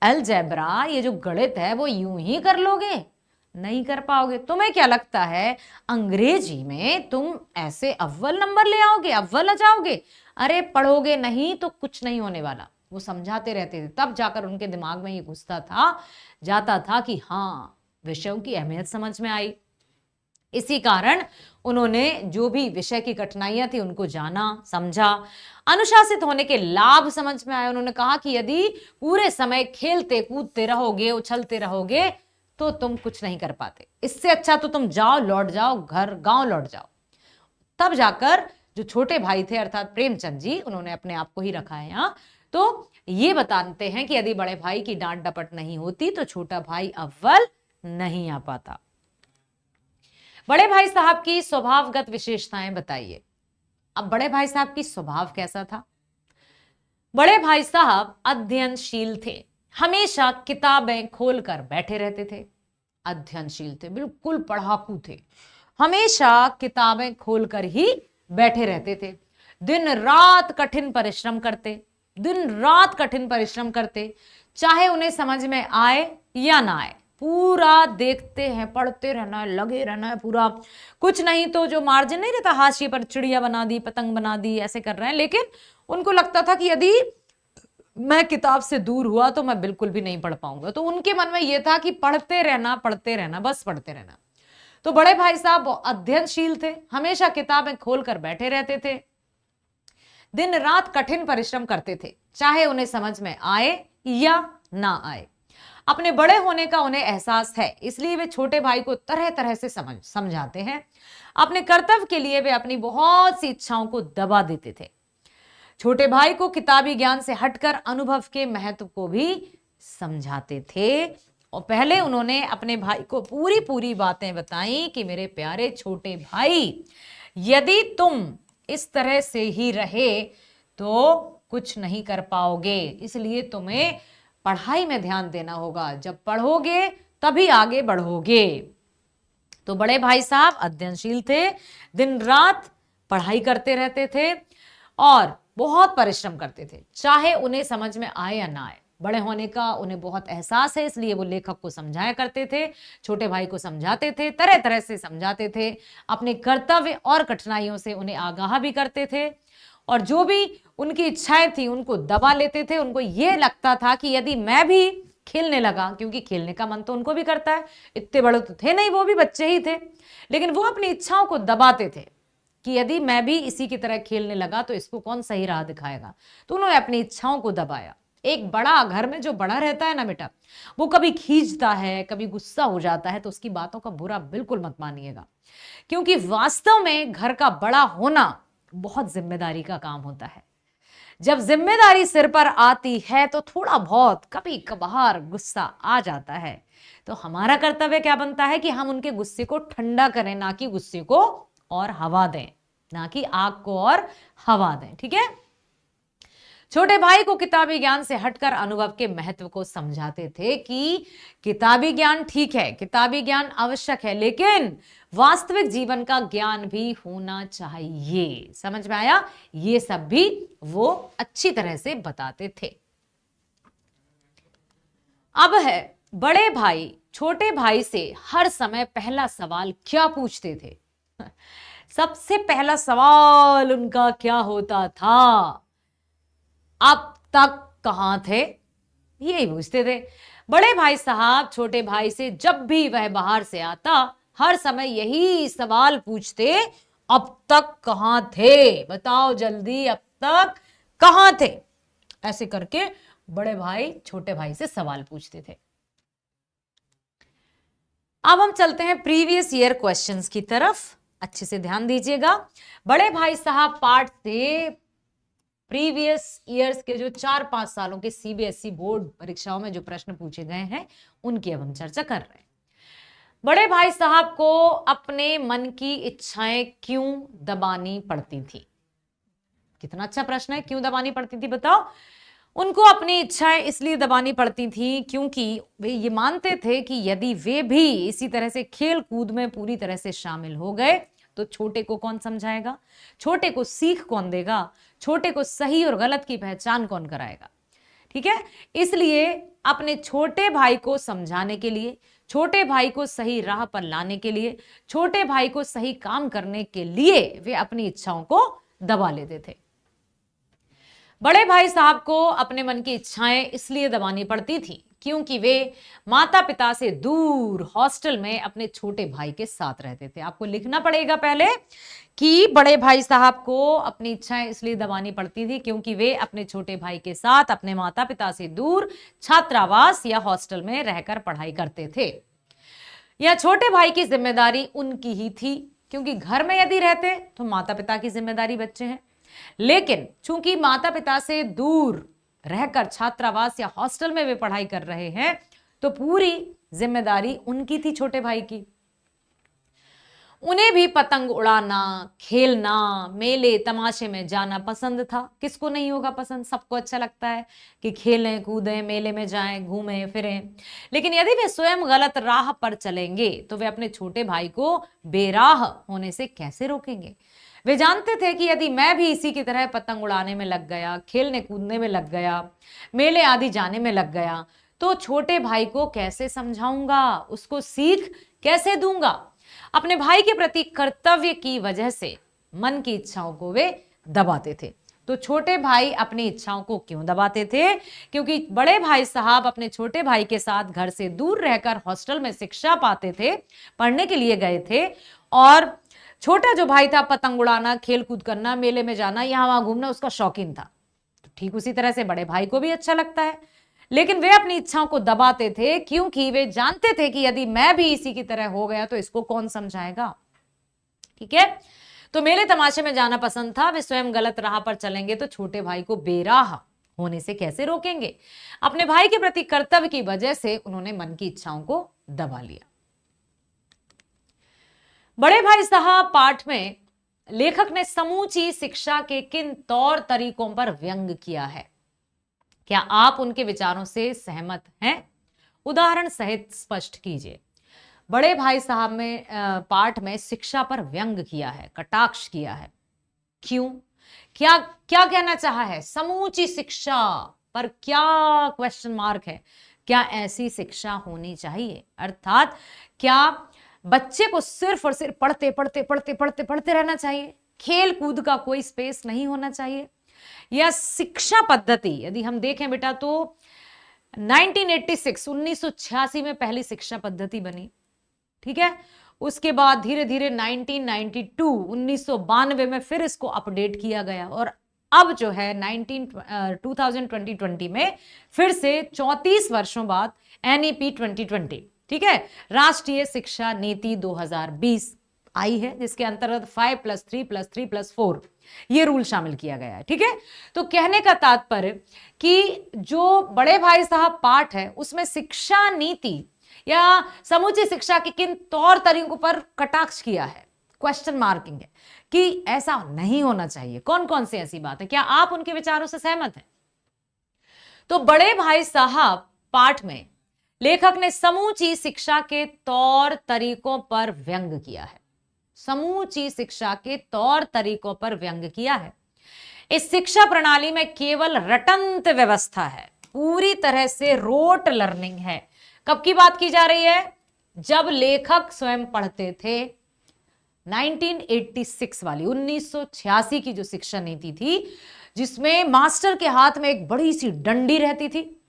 Speaker 1: अलजेब्रा, ये जो गणित है वो यूं ही कर लोगे? नहीं कर पाओगे। तुम्हें क्या लगता है अंग्रेजी में तुम ऐसे अव्वल नंबर ले आओगे, अव्वल आ जाओगे? अरे पढ़ोगे नहीं तो कुछ नहीं होने वाला। वो समझाते रहते थे, तब जाकर उनके दिमाग में ये घुसता था, जाता था कि हाँ, विषयों की अहमियत समझ में आई। इसी कारण उन्होंने जो भी विषय की कठिनाइयां थी उनको जाना, समझा, अनुशासित होने के लाभ समझ में आए। उन्होंने कहा कि यदि पूरे समय खेलते कूदते रहोगे, उछलते रहोगे तो तुम कुछ नहीं कर पाते, इससे अच्छा तो तुम जाओ, लौट जाओ घर, गांव लौट जाओ। तब जाकर जो छोटे भाई थे अर्थात प्रेमचंद जी, उन्होंने अपने आप को ही रखा है यहाँ, तो ये बताते हैं कि यदि बड़े भाई की डांट डपट नहीं होती तो छोटा भाई अव्वल नहीं आ पाता। बड़े भाई साहब की स्वभावगत विशेषताएं बताइए। अब बड़े भाई साहब की स्वभाव कैसा था? बड़े भाई साहब अध्ययनशील थे, हमेशा किताबें खोलकर बैठे रहते थे। अध्ययनशील थे, बिल्कुल पढ़ाकू थे, हमेशा किताबें खोलकर ही बैठे रहते थे। दिन रात कठिन परिश्रम करते, दिन रात कठिन परिश्रम करते, चाहे उन्हें समझ में आए या ना आए, पूरा देखते हैं, पढ़ते रहना है, लगे रहना है पूरा। कुछ नहीं तो जो मार्जिन नहीं रहता, हाशिए पर चिड़िया बना दी, पतंग बना दी, ऐसे कर रहे हैं। लेकिन उनको लगता था कि यदि मैं किताब से दूर हुआ तो मैं बिल्कुल भी नहीं पढ़ पाऊंगा। तो उनके मन में यह था कि पढ़ते रहना, बस पढ़ते रहना। तो बड़े भाई साहब अध्ययनशील थे, हमेशा किताबें खोलकर बैठे रहते थे, दिन रात कठिन परिश्रम करते थे, चाहे उन्हें समझ में आए या ना आए। अपने बड़े होने का उन्हें एहसास है, इसलिए वे छोटे भाई को तरह तरह से समझाते हैं। अपने कर्तव्य के लिए वे अपनी बहुत सी इच्छाओं को दबा देते थे। छोटे भाई को किताबी ज्ञान से हटकर अनुभव के महत्व को भी समझाते थे। और पहले उन्होंने अपने भाई को पूरी पूरी बातें बताई कि मेरे प्यारे छोटे भाई, यदि तुम इस तरह से ही रहे तो कुछ नहीं कर पाओगे, इसलिए तुम्हें पढ़ाई में ध्यान देना होगा। जब पढ़ोगे तभी आगे बढ़ोगे। तो बड़े भाई साहब अध्ययनशील थे, दिन रात पढ़ाई करते रहते थे और बहुत परिश्रम करते थे, चाहे उन्हें समझ में आए या ना आए। बड़े होने का उन्हें बहुत एहसास है, इसलिए वो लेखक को समझाया करते थे, छोटे भाई को समझाते थे, तरह तरह से समझाते थे, अपने कर्तव्य और कठिनाइयों से उन्हें आगाह भी करते थे। और जो भी उनकी इच्छाएं थी उनको दबा लेते थे। उनको ये लगता था कि यदि मैं भी खेलने लगा, क्योंकि खेलने का मन तो उनको भी करता है, इतने बड़े तो थे नहीं, वो भी बच्चे ही थे, लेकिन वो अपनी इच्छाओं को दबाते थे कि यदि मैं भी इसी की तरह खेलने लगा तो इसको कौन सही राह दिखाएगा। तो उन्होंने अपनी इच्छाओं को दबाया। एक बड़ा घर में जो बड़ा रहता है ना बेटा, वो कभी खींचता है, कभी गुस्सा हो जाता है, तो उसकी बातों का बुरा बिल्कुल मत मानिएगा, क्योंकि वास्तव में घर का बड़ा होना बहुत जिम्मेदारी का काम होता है। जब जिम्मेदारी सिर पर आती है तो थोड़ा बहुत कभी कभार गुस्सा आ जाता है। तो हमारा कर्तव्य क्या बनता है कि हम उनके गुस्से को ठंडा करें, ना कि गुस्से को और हवा दें, ना कि आग को और हवा दें। ठीक है। छोटे भाई को किताबी ज्ञान से हटकर अनुभव के महत्व को समझाते थे कि किताबी ज्ञान ठीक है, किताबी ज्ञान आवश्यक है, लेकिन वास्तविक जीवन का ज्ञान भी होना चाहिए। समझ में आया? ये सब भी वो अच्छी तरह से बताते थे। अब है बड़े भाई छोटे भाई से हर समय पहला सवाल क्या पूछते थे? सबसे पहला सवाल उनका क्या होता था? अब तक कहां थे? यही पूछते थे। बड़े भाई साहब छोटे भाई से जब भी वह बाहर से आता हर समय यही सवाल पूछते, अब तक कहां थे? बताओ जल्दी, अब तक कहां थे? ऐसे करके बड़े भाई छोटे भाई से सवाल पूछते थे। अब हम चलते हैं प्रीवियस ईयर क्वेश्चंस की तरफ। अच्छे से ध्यान दीजिएगा। बड़े भाई साहब पार्ट से प्रीवियस ईयर्स के जो 4-5 सालों के सीबीएसई बोर्ड परीक्षाओं में जो प्रश्न पूछे गए हैं उनकी अब हम चर्चा कर रहे हैं। बड़े भाई साहब को अपने मन की इच्छाएं क्यों दबानी पड़ती थी? कितना अच्छा प्रश्न है, क्यों दबानी पड़ती थी बताओ? उनको अपनी इच्छाएं इसलिए दबानी पड़ती थी क्योंकि वे ये मानते थे कि यदि वे भी इसी तरह से खेल कूद में पूरी तरह से शामिल हो गए तो छोटे को कौन समझाएगा, छोटे को सीख कौन देगा, छोटे को सही और गलत की पहचान कौन कराएगा। ठीक है। इसलिए अपने छोटे भाई को समझाने के लिए, छोटे भाई को सही राह पर लाने के लिए, छोटे भाई को सही काम करने के लिए वे अपनी इच्छाओं को दबा लेते थे। बड़े भाई साहब को अपने मन की इच्छाएं इसलिए दबानी पड़ती थी क्योंकि वे माता पिता से दूर हॉस्टल में अपने छोटे भाई के साथ रहते थे। आपको लिखना पड़ेगा पहले कि बड़े भाई साहब को अपनी इच्छाएं इसलिए दबानी पड़ती थी क्योंकि वे अपने छोटे भाई के साथ अपने माता पिता से दूर छात्रावास या हॉस्टल में रहकर पढ़ाई करते थे। यह छोटे भाई की जिम्मेदारी उनकी ही थी क्योंकि घर में यदि रहते तो माता पिता की जिम्मेदारी बच्चे हैं, लेकिन चूंकि माता पिता से दूर रहकर छात्रावास या हॉस्टल में वे पढ़ाई कर रहे हैं तो पूरी जिम्मेदारी उनकी थी छोटे भाई की। उन्हें भी पतंग उड़ाना, खेलना, मेले तमाशे में जाना पसंद था। किसको नहीं होगा पसंद? सबको अच्छा लगता है कि खेलें कूदें, मेले में जाएं, घूमें फिरें। लेकिन यदि वे स्वयं गलत राह पर चलेंगे तो वे अपने छोटे भाई को बेराह होने से कैसे रोकेंगे? वे जानते थे कि यदि मैं भी इसी की तरह पतंग उड़ाने में लग गया, खेलने कूदने में लग गया, मेले आदि जाने में लग गया तो छोटे भाई को कैसे समझाऊंगा, उसको सीख कैसे दूंगा? अपने भाई के प्रति कर्तव्य की वजह से मन की इच्छाओं को वे दबाते थे। तो छोटे भाई अपनी इच्छाओं को क्यों दबाते थे? क्योंकि बड़े भाई साहब अपने छोटे भाई के साथ घर से दूर रहकर हॉस्टल में शिक्षा पाते थे, पढ़ने के लिए गए थे, और छोटा जो भाई था पतंग उड़ाना, खेल कूद करना, मेले में जाना, यहां वहां घूमना उसका शौकीन था। तो ठीक उसी तरह से बड़े भाई को भी अच्छा लगता है, लेकिन वे अपनी इच्छाओं को दबाते थे क्योंकि वे जानते थे कि यदि मैं भी इसी की तरह हो गया तो इसको कौन समझाएगा। ठीक है, तो मेले तमाशे में जाना पसंद था, वे स्वयं गलत राह पर चलेंगे तो छोटे भाई को बेराह होने से कैसे रोकेंगे? अपने भाई के प्रति कर्तव्य की वजह से उन्होंने मन की इच्छाओं को दबा लिया। बड़े भाई साहब पाठ में लेखक ने समूची शिक्षा के किन तौर तरीकों पर व्यंग किया है? क्या आप उनके विचारों से सहमत हैं? उदाहरण सहित स्पष्ट कीजिए। बड़े भाई साहब में पाठ में शिक्षा पर व्यंग किया है, कटाक्ष किया है। क्यों? क्या क्या कहना चाहा है? समूची शिक्षा पर क्या क्वेश्चन मार्क है? क्या ऐसी शिक्षा होनी चाहिए? अर्थात क्या बच्चे को सिर्फ और सिर्फ पढ़ते पढ़ते पढ़ते पढ़ते पढ़ते रहना चाहिए? खेल कूद का कोई स्पेस नहीं होना चाहिए? या शिक्षा पद्धति यदि हम देखें बेटा तो 1986 में पहली शिक्षा पद्धति बनी, ठीक है, उसके बाद धीरे धीरे 1992 में फिर इसको अपडेट किया गया, और अब जो है 2020 में फिर से 34 वर्षों बाद NEP 2020, ठीक है, राष्ट्रीय शिक्षा नीति 2020 आई है, जिसके अंतर्गत 5+3+3+4 ये रूल शामिल किया गया है। ठीक है, तो कहने का तात्पर्य कि जो बड़े भाई साहब पाठ है उसमें शिक्षा नीति या समूची शिक्षा के किन तौर तरीकों पर कटाक्ष किया है, क्वेश्चन मार्किंग है कि ऐसा नहीं होना चाहिए। कौन कौन सी ऐसी बात है? क्या आप उनके विचारों से सहमत हैं? तो बड़े भाई साहब पाठ में लेखक ने समूची शिक्षा के तौर तरीकों पर व्यंग किया है। समूची शिक्षा के तौर तरीकों पर व्यंग किया है। इस शिक्षा प्रणाली में केवल रटंत व्यवस्था है, पूरी तरह से रोट लर्निंग है। कब की बात की जा रही है? जब लेखक स्वयं पढ़ते थे। 1986 वाली 1986 की जो शिक्षा नीति थी, जिसमें मास्टर के हाथ में एक बड़ी सी डंडी रहती थी,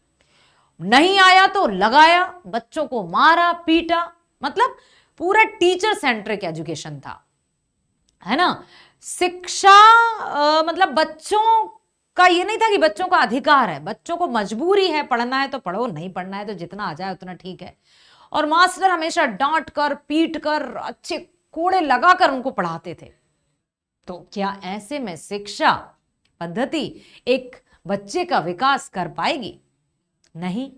Speaker 1: नहीं आया तो लगाया, बच्चों को मारा पीटा, मतलब पूरा टीचर सेंट्रिक एजुकेशन था, है ना। शिक्षा मतलब बच्चों का ये नहीं था कि बच्चों का अधिकार है, बच्चों को मजबूरी है, पढ़ना है तो पढ़ो, नहीं पढ़ना है तो जितना आ जाए उतना ठीक है। और मास्टर हमेशा डांट कर पीट कर अच्छे कोड़े लगाकर उनको पढ़ाते थे। तो क्या ऐसे में शिक्षा पद्धति एक बच्चे का विकास कर पाएगी? नहीं।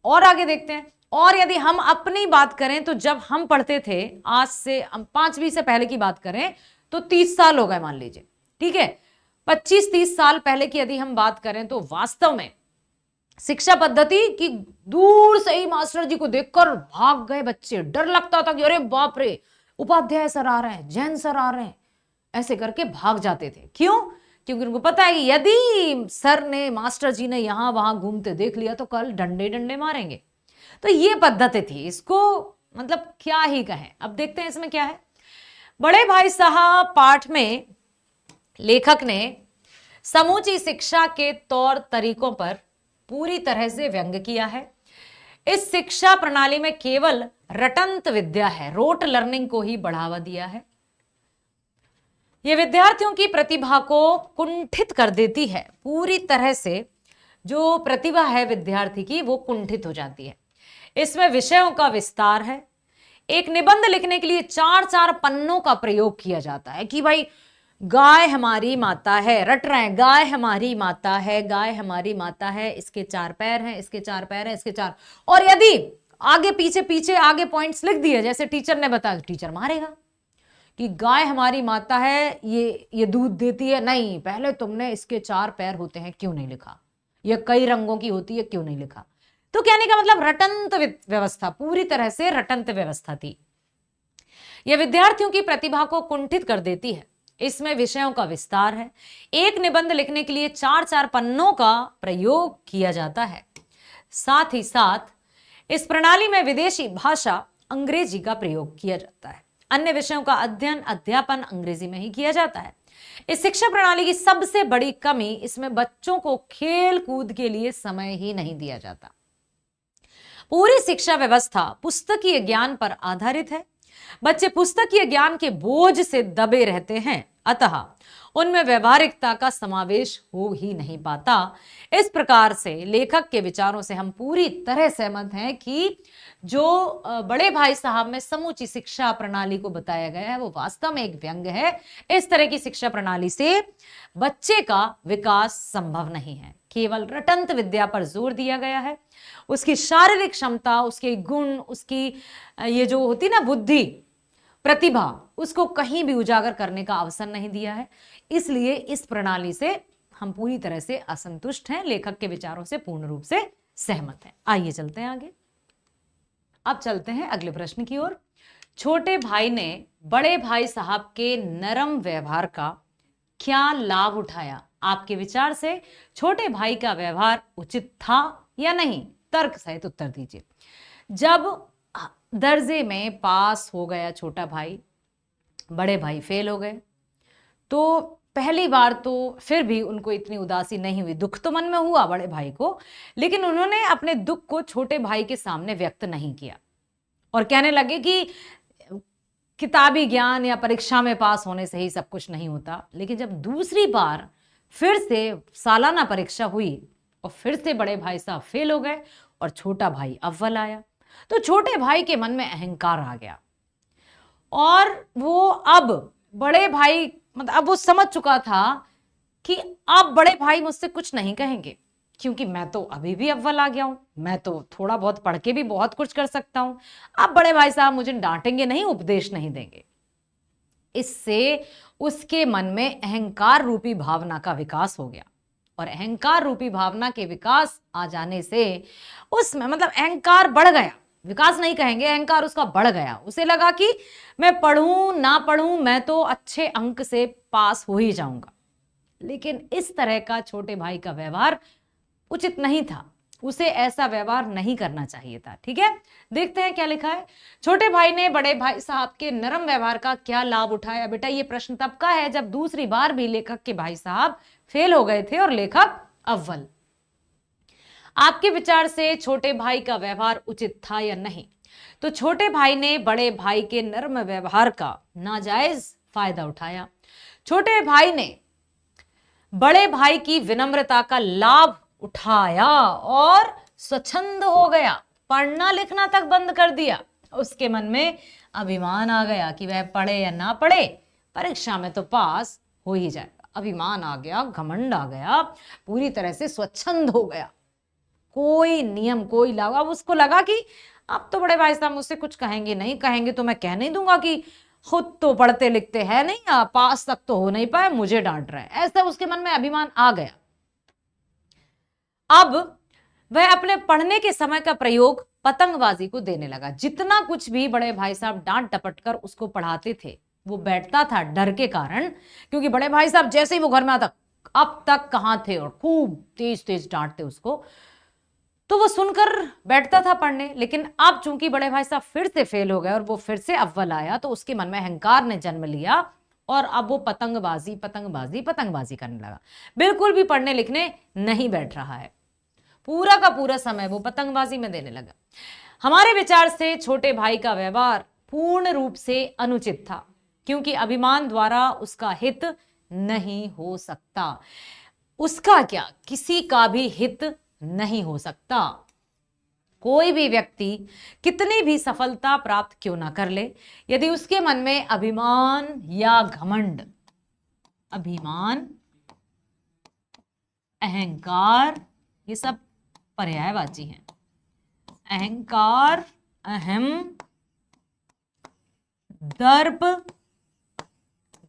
Speaker 1: और आगे देखते हैं। और यदि हम अपनी बात करें तो जब हम पढ़ते थे, आज से 5वीं से पहले की बात करें तो 30 साल हो गए मान लीजिए, ठीक है, 25-30 साल पहले की यदि हम बात करें तो वास्तव में शिक्षा पद्धति की दूर से ही मास्टर जी को देखकर भाग गए बच्चे। डर लगता था कि अरे बाप रे, उपाध्याय सर आ रहे हैं, जैन सर आ रहे हैं, ऐसे करके भाग जाते थे। क्यों? क्योंकि उनको पता है कि यदि सर ने, मास्टर जी ने यहां वहां घूमते देख लिया तो कल डंडे डंडे मारेंगे। तो ये पद्धति थी, इसको मतलब क्या ही कहें। अब देखते हैं इसमें क्या है। बड़े भाई साहब पाठ में लेखक ने समूची शिक्षा के तौर तरीकों पर पूरी तरह से व्यंग किया है। इस शिक्षा प्रणाली में केवल रटंत विद्या है, रोट लर्निंग को ही बढ़ावा दिया है। यह विद्यार्थियों की प्रतिभा को कुंठित कर देती है, पूरी तरह से जो प्रतिभा है विद्यार्थी की वो कुंठित हो जाती है। इसमें विषयों का विस्तार है। एक निबंध लिखने के लिए 4-4 पन्नों का प्रयोग किया जाता है कि भाई गाय हमारी माता है, रट रहे हैं, गाय हमारी माता है, गाय हमारी माता है, इसके 4 पैर हैं, इसके 4 पैर हैं, इसके 4, और यदि आगे पीछे पीछे आगे पॉइंट्स लिख दिए जैसे टीचर ने बताया, टीचर मारेगा कि गाय हमारी माता है, ये दूध देती है, नहीं पहले तुमने इसके 4 पैर होते हैं क्यों नहीं लिखा, ये कई रंगों की होती है क्यों नहीं लिखा। तो कहने का मतलब रटंत व्यवस्था, पूरी तरह से रटंत व्यवस्था थी। यह विद्यार्थियों की प्रतिभा को कुंठित कर देती है। इसमें विषयों का विस्तार है। एक निबंध लिखने के लिए 4-4 पन्नों का प्रयोग किया जाता है। साथ ही साथ इस प्रणाली में विदेशी भाषा अंग्रेजी का प्रयोग किया जाता है। अन्य विषयों का अध्ययन अध्यापन अंग्रेजी में ही किया जाता है। इस शिक्षा प्रणाली की सबसे बड़ी कमी इसमें बच्चों को खेल कूद के लिए समय ही नहीं दिया जाता। पूरी शिक्षा व्यवस्था पुस्तकीय ज्ञान पर आधारित है। बच्चे पुस्तकीय ज्ञान के बोझ से दबे रहते हैं, अतः उनमें व्यवहारिकता का समावेश हो ही नहीं पाता। इस प्रकार से लेखक के विचारों से हम पूरी तरह सहमत हैं कि जो बड़े भाई साहब में समूची शिक्षा प्रणाली को बताया गया है वो वास्तव में एक व्यंग्य है। इस तरह की शिक्षा प्रणाली से बच्चे का विकास संभव नहीं है। केवल रटंत विद्या पर जोर दिया गया है। उसकी शारीरिक क्षमता, उसके गुण, उसकी ये जो होती ना बुद्धि, प्रतिभा, उसको कहीं भी उजागर करने का अवसर नहीं दिया है। इसलिए इस प्रणाली से हम पूरी तरह से असंतुष्ट हैं, लेखक के विचारों से पूर्ण रूप से सहमत हैं। आइए चलते हैं आगे। अब चलते हैं अगले प्रश्न की ओर। छोटे भाई ने बड़े भाई साहब के नरम व्यवहार का क्या लाभ उठाया? आपके विचार से छोटे भाई का व्यवहार उचित था या नहीं? तर्क सहित उत्तर दीजिए। जब दर्जे में पास हो गया छोटा भाई, बड़े भाई फेल हो गए, तो पहली बार तो फिर भी उनको इतनी उदासी नहीं हुई। दुख तो मन में हुआ बड़े भाई को, लेकिन उन्होंने अपने दुख को छोटे भाई के सामने व्यक्त नहीं किया और कहने लगे कि किताबी ज्ञान या परीक्षा में पास होने से ही सब कुछ नहीं होता। लेकिन जब दूसरी बार फिर से सालाना परीक्षा हुई और फिर से बड़े भाई साहब फेल हो गए और छोटा भाई अव्वल आया, तो छोटे भाई के मन में अहंकार आ गया और वो अब बड़े भाई अब वो समझ चुका था कि अब बड़े भाई मुझसे कुछ नहीं कहेंगे, क्योंकि मैं तो अभी भी अव्वल आ गया हूं, मैं तो थोड़ा बहुत पढ़ के भी बहुत कुछ कर सकता हूं। अब बड़े भाई साहब मुझे डांटेंगे नहीं, उपदेश नहीं देंगे। इससे उसके मन में अहंकार रूपी भावना का विकास हो गया और अहंकार रूपी भावना के विकास आ जाने से उसमें अहंकार बढ़ गया। विकास नहीं कहेंगे, अहंकार उसका बढ़ गया। उसे लगा कि मैं पढ़ूं ना पढ़ूं, मैं तो अच्छे अंक से पास हो ही जाऊंगा। लेकिन इस तरह का छोटे भाई का व्यवहार उचित नहीं था, उसे ऐसा व्यवहार नहीं करना चाहिए था। ठीक है, देखते हैं क्या लिखा है। छोटे भाई ने बड़े भाई साहब के नरम व्यवहार का क्या लाभ उठाया? बेटा ये प्रश्न तब का है जब दूसरी बार भी लेखक के भाई साहब फेल हो गए थे और लेखक अव्वल। आपके विचार से छोटे भाई का व्यवहार उचित था या नहीं? तो छोटे भाई ने बड़े भाई के नरम व्यवहार का नाजायज फायदा उठाया। छोटे भाई ने बड़े भाई की विनम्रता का लाभ उठाया और स्वच्छंद हो गया, पढ़ना लिखना तक बंद कर दिया। उसके मन में अभिमान आ गया कि वह पढ़े या ना पढ़े, परीक्षा में तो पास हो ही जाएगा। अभिमान आ गया, घमंड आ गया, पूरी तरह से स्वच्छंद हो गया। कोई नियम, कोई लागू। अब उसको लगा कि अब तो बड़े भाई साहब मुझसे कुछ कहेंगे नहीं, कहेंगे तो मैं कह नहीं दूंगा कि खुद तो पढ़ते लिखते हैं नहीं, पास तक तो हो नहीं पाए, मुझे डांट रहा है। ऐसा उसके मन में अभिमान आ गया। अब वह अपने पढ़ने के समय का प्रयोग पतंगबाजी को देने लगा। जितना कुछ भी बड़े भाई साहब डांट डपट कर उसको पढ़ाते थे, वो बैठता था डर के कारण, क्योंकि बड़े भाई साहब जैसे ही वो घर में आता, अब तक कहां थे, और खूब तेज तेज डांटते उसको, तो वो सुनकर बैठता था पढ़ने। लेकिन अब चूंकि बड़े भाई साहब फिर से फेल हो गए और वो फिर से अव्वल आया, तो उसके मन में अहंकार ने जन्म लिया और अब वो पतंगबाजी पतंगबाजी पतंगबाजी करने लगा। बिल्कुल भी पढ़ने लिखने नहीं बैठ रहा है, पूरा का पूरा समय वो पतंगबाजी में देने लगा। हमारे विचार से छोटे भाई का व्यवहार पूर्ण रूप से अनुचित था, क्योंकि अभिमान द्वारा उसका हित नहीं हो सकता। उसका क्या, किसी का भी हित नहीं हो सकता। कोई भी व्यक्ति कितनी भी सफलता प्राप्त क्यों ना कर ले, यदि उसके मन में अभिमान या घमंड, अभिमान, अहंकार, ये सब पर्यायवाची हैं। अहंकार, अहम, दर्प,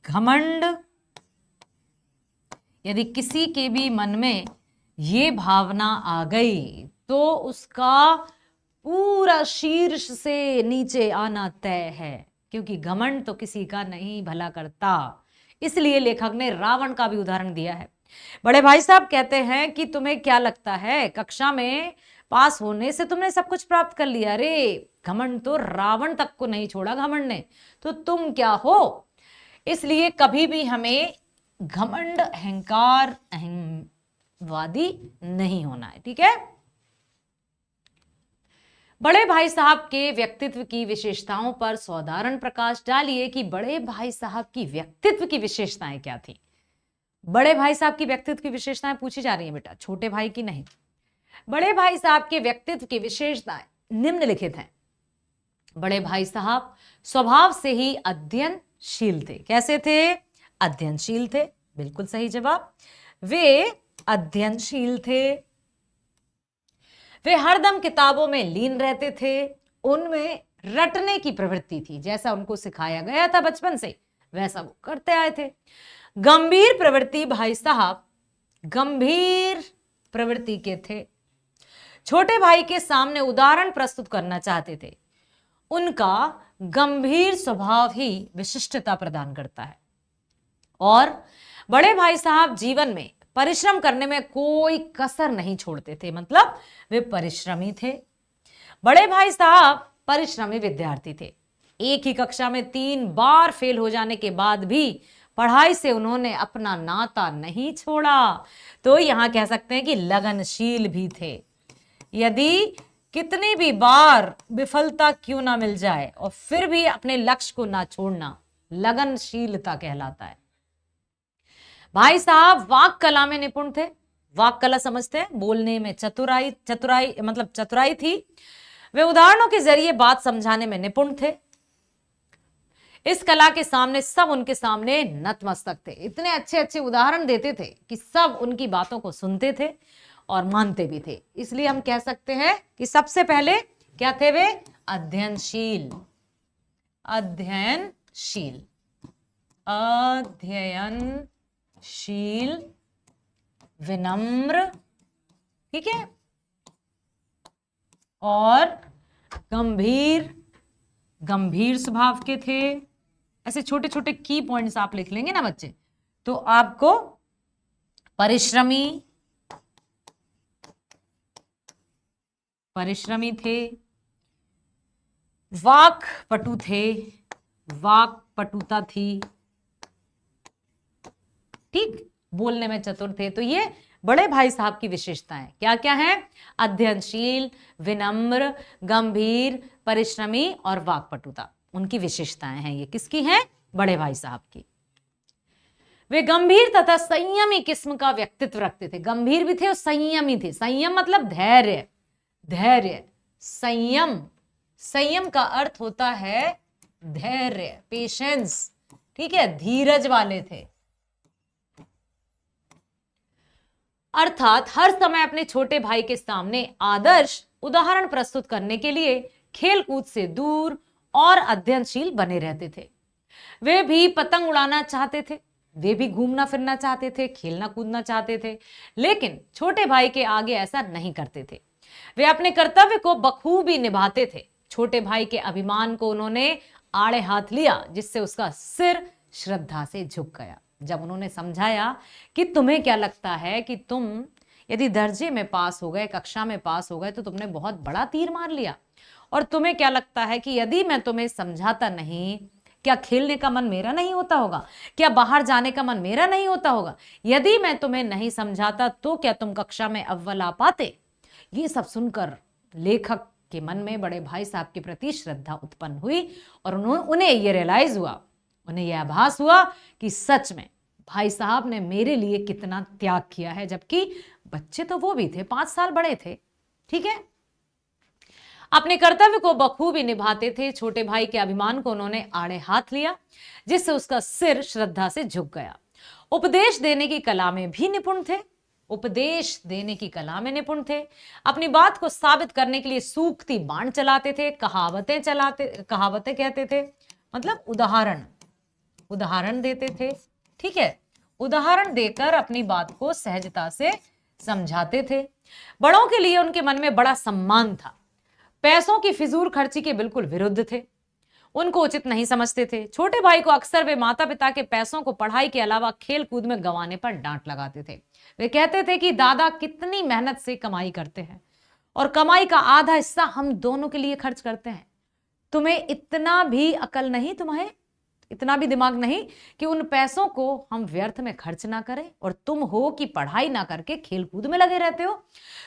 Speaker 1: घमंड, यदि किसी के भी मन में ये भावना आ गई तो उसका पूरा शीर्ष से नीचे आना तय है, क्योंकि घमंड तो किसी का नहीं भला करता। इसलिए लेखक ने रावण का भी उदाहरण दिया है। बड़े भाई साहब कहते हैं कि तुम्हें क्या लगता है, कक्षा में पास होने से तुमने सब कुछ प्राप्त कर लिया? अरे घमंड तो रावण तक को नहीं छोड़ा घमंड ने, तो तुम क्या हो? इसलिए कभी भी हमें घमंड, अहंकार, अहंवादी नहीं होना है। ठीक है। बड़े भाई साहब के व्यक्तित्व की विशेषताओं पर साधारण प्रकाश डालिए कि बड़े भाई साहब की व्यक्तित्व की विशेषताएं क्या थी। बड़े भाई साहब की व्यक्तित्व की विशेषताएं पूछी जा रही हैं बेटा, छोटे भाई की नहीं। बड़े भाई साहब के व्यक्तित्व की विशेषताएं निम्नलिखित हैं। बड़े भाई साहब स्वभाव से ही अध्ययनशील थे। कैसे थे? अध्ययनशील थे। बिल्कुल सही जवाब। वे अध्ययनशील थे। वे हरदम किताबों में लीन रहते थे। उनमें रटने की प्रवृत्ति थी, जैसा उनको सिखाया गया था बचपन से वैसा वो करते आए थे। गंभीर प्रवृत्ति भाई साहब गंभीर प्रवृत्ति के थे। छोटे भाई के सामने उदाहरण प्रस्तुत करना चाहते थे। उनका गंभीर स्वभाव ही विशिष्टता प्रदान करता है। और बड़े भाई साहब जीवन में परिश्रम करने में कोई कसर नहीं छोड़ते थे, मतलब वे परिश्रमी थे। बड़े भाई साहब परिश्रमी विद्यार्थी थे। एक ही कक्षा में 3 बार फेल हो जाने के बाद भी पढ़ाई से उन्होंने अपना नाता नहीं छोड़ा। तो यहां कह सकते हैं कि लगनशील भी थे। यदि कितनी भी बार विफलता क्यों ना मिल जाए और फिर भी अपने लक्ष्य को ना छोड़ना लगनशीलता कहलाता है। भाई साहब वाक कला में निपुण थे। वाक कला समझते हैं, बोलने में चतुराई थी। वे उदाहरणों के जरिए बात समझाने में निपुण थे। इस कला के सामने सब उनके सामने नतमस्तक थे। इतने अच्छे अच्छे उदाहरण देते थे कि सब उनकी बातों को सुनते थे और मानते भी थे। इसलिए हम कह सकते हैं कि सबसे पहले क्या थे वे? अध्ययनशील। अध्ययनशील, अध्ययनशील, विनम्र, ठीक है, और गंभीर, गंभीर स्वभाव के थे। ऐसे छोटे छोटे की पॉइंट्स आप लिख लेंगे ना बच्चे, तो आपको परिश्रमी थे, वाक पटु थे, वाक पटुता थी, ठीक, बोलने में चतुर थे। तो ये बड़े भाई साहब की विशेषताएं क्या क्या हैं? अध्ययनशील, विनम्र, गंभीर, परिश्रमी और वाकपटुता, उनकी विशेषताएं हैं। ये किसकी हैं? बड़े भाई साहब की। वे गंभीर तथा संयमी किस्म का व्यक्तित्व रखते थे। गंभीर भी थे और संयमी थे। संयम मतलब धैर्य, धैर्य, संयम, संयम का अर्थ होता है धैर्य, पेशेंस, ठीक है, धीरज वाले थे। अर्थात हर समय अपने छोटे भाई के सामने आदर्श उदाहरण प्रस्तुत करने के लिए खेलकूद से दूर और अध्ययनशील बने रहते थे। वे भी पतंग उड़ाना चाहते थे, वे भी घूमना फिरना चाहते थे, खेलना कूदना चाहते थे, लेकिन छोटे भाई के आगे ऐसा नहीं करते थे। वे अपने कर्तव्य को बखूबी निभाते थे। छोटे भाई के अभिमान को उन्होंने आड़े हाथ लिया, जिससे उसका सिर श्रद्धा से झुक गया। जब उन्होंने समझाया कि तुम्हें क्या लगता है कि तुम यदि दर्जे में पास हो गए, कक्षा में पास हो गए, तो तुमने बहुत बड़ा तीर मार लिया, और तुम्हें क्या लगता है कि यदि मैं तुम्हें समझाता नहीं, क्या खेलने का मन मेरा नहीं होता होगा? क्या बाहर जाने का मन मेरा नहीं होता होगा? यदि मैं तुम्हें नहीं समझाता तो क्या तुम कक्षा में अव्वल आ पाते? ये सब सुनकर लेखक के मन में बड़े भाई साहब के प्रति श्रद्धा उत्पन्न हुई और उन्हें ये रियलाइज हुआ, उन्हें यह आभास हुआ कि सच में भाई साहब ने मेरे लिए कितना त्याग किया है, जबकि बच्चे तो वो भी थे, 5 साल बड़े थे, ठीक है। अपने कर्तव्य को बखूबी निभाते थे। छोटे भाई के अभिमान को उन्होंने आड़े हाथ लिया, जिससे उसका सिर श्रद्धा से झुक गया। उपदेश देने की कला में भी निपुण थे। उपदेश देने की कला में निपुण थे। अपनी बात को साबित करने के लिए सूक्ति बाण चलाते थे, कहावतें कहते थे, मतलब उदाहरण देते थे, ठीक है, उदाहरण देकर अपनी बात को सहजता से समझाते थे। बड़ों के लिए उनके मन में बड़ा सम्मान था। पैसों की फिजूल खर्ची के बिल्कुल विरुद्ध थे, उनको उचित नहीं समझते थे। छोटे भाई को अक्सर वे माता पिता के पैसों को पढ़ाई के अलावा खेल कूद में गंवाने पर डांट लगाते थे। वे कहते थे कि दादा कितनी मेहनत से कमाई करते हैं और कमाई का आधा हिस्सा हम दोनों के लिए खर्च करते हैं, तुम्हें इतना भी अकल नहीं? इतना भी दिमाग नहीं कि उन पैसों को हम व्यर्थ में खर्च ना करें, और तुम हो कि पढ़ाई ना करके खेलकूद में लगे रहते हो।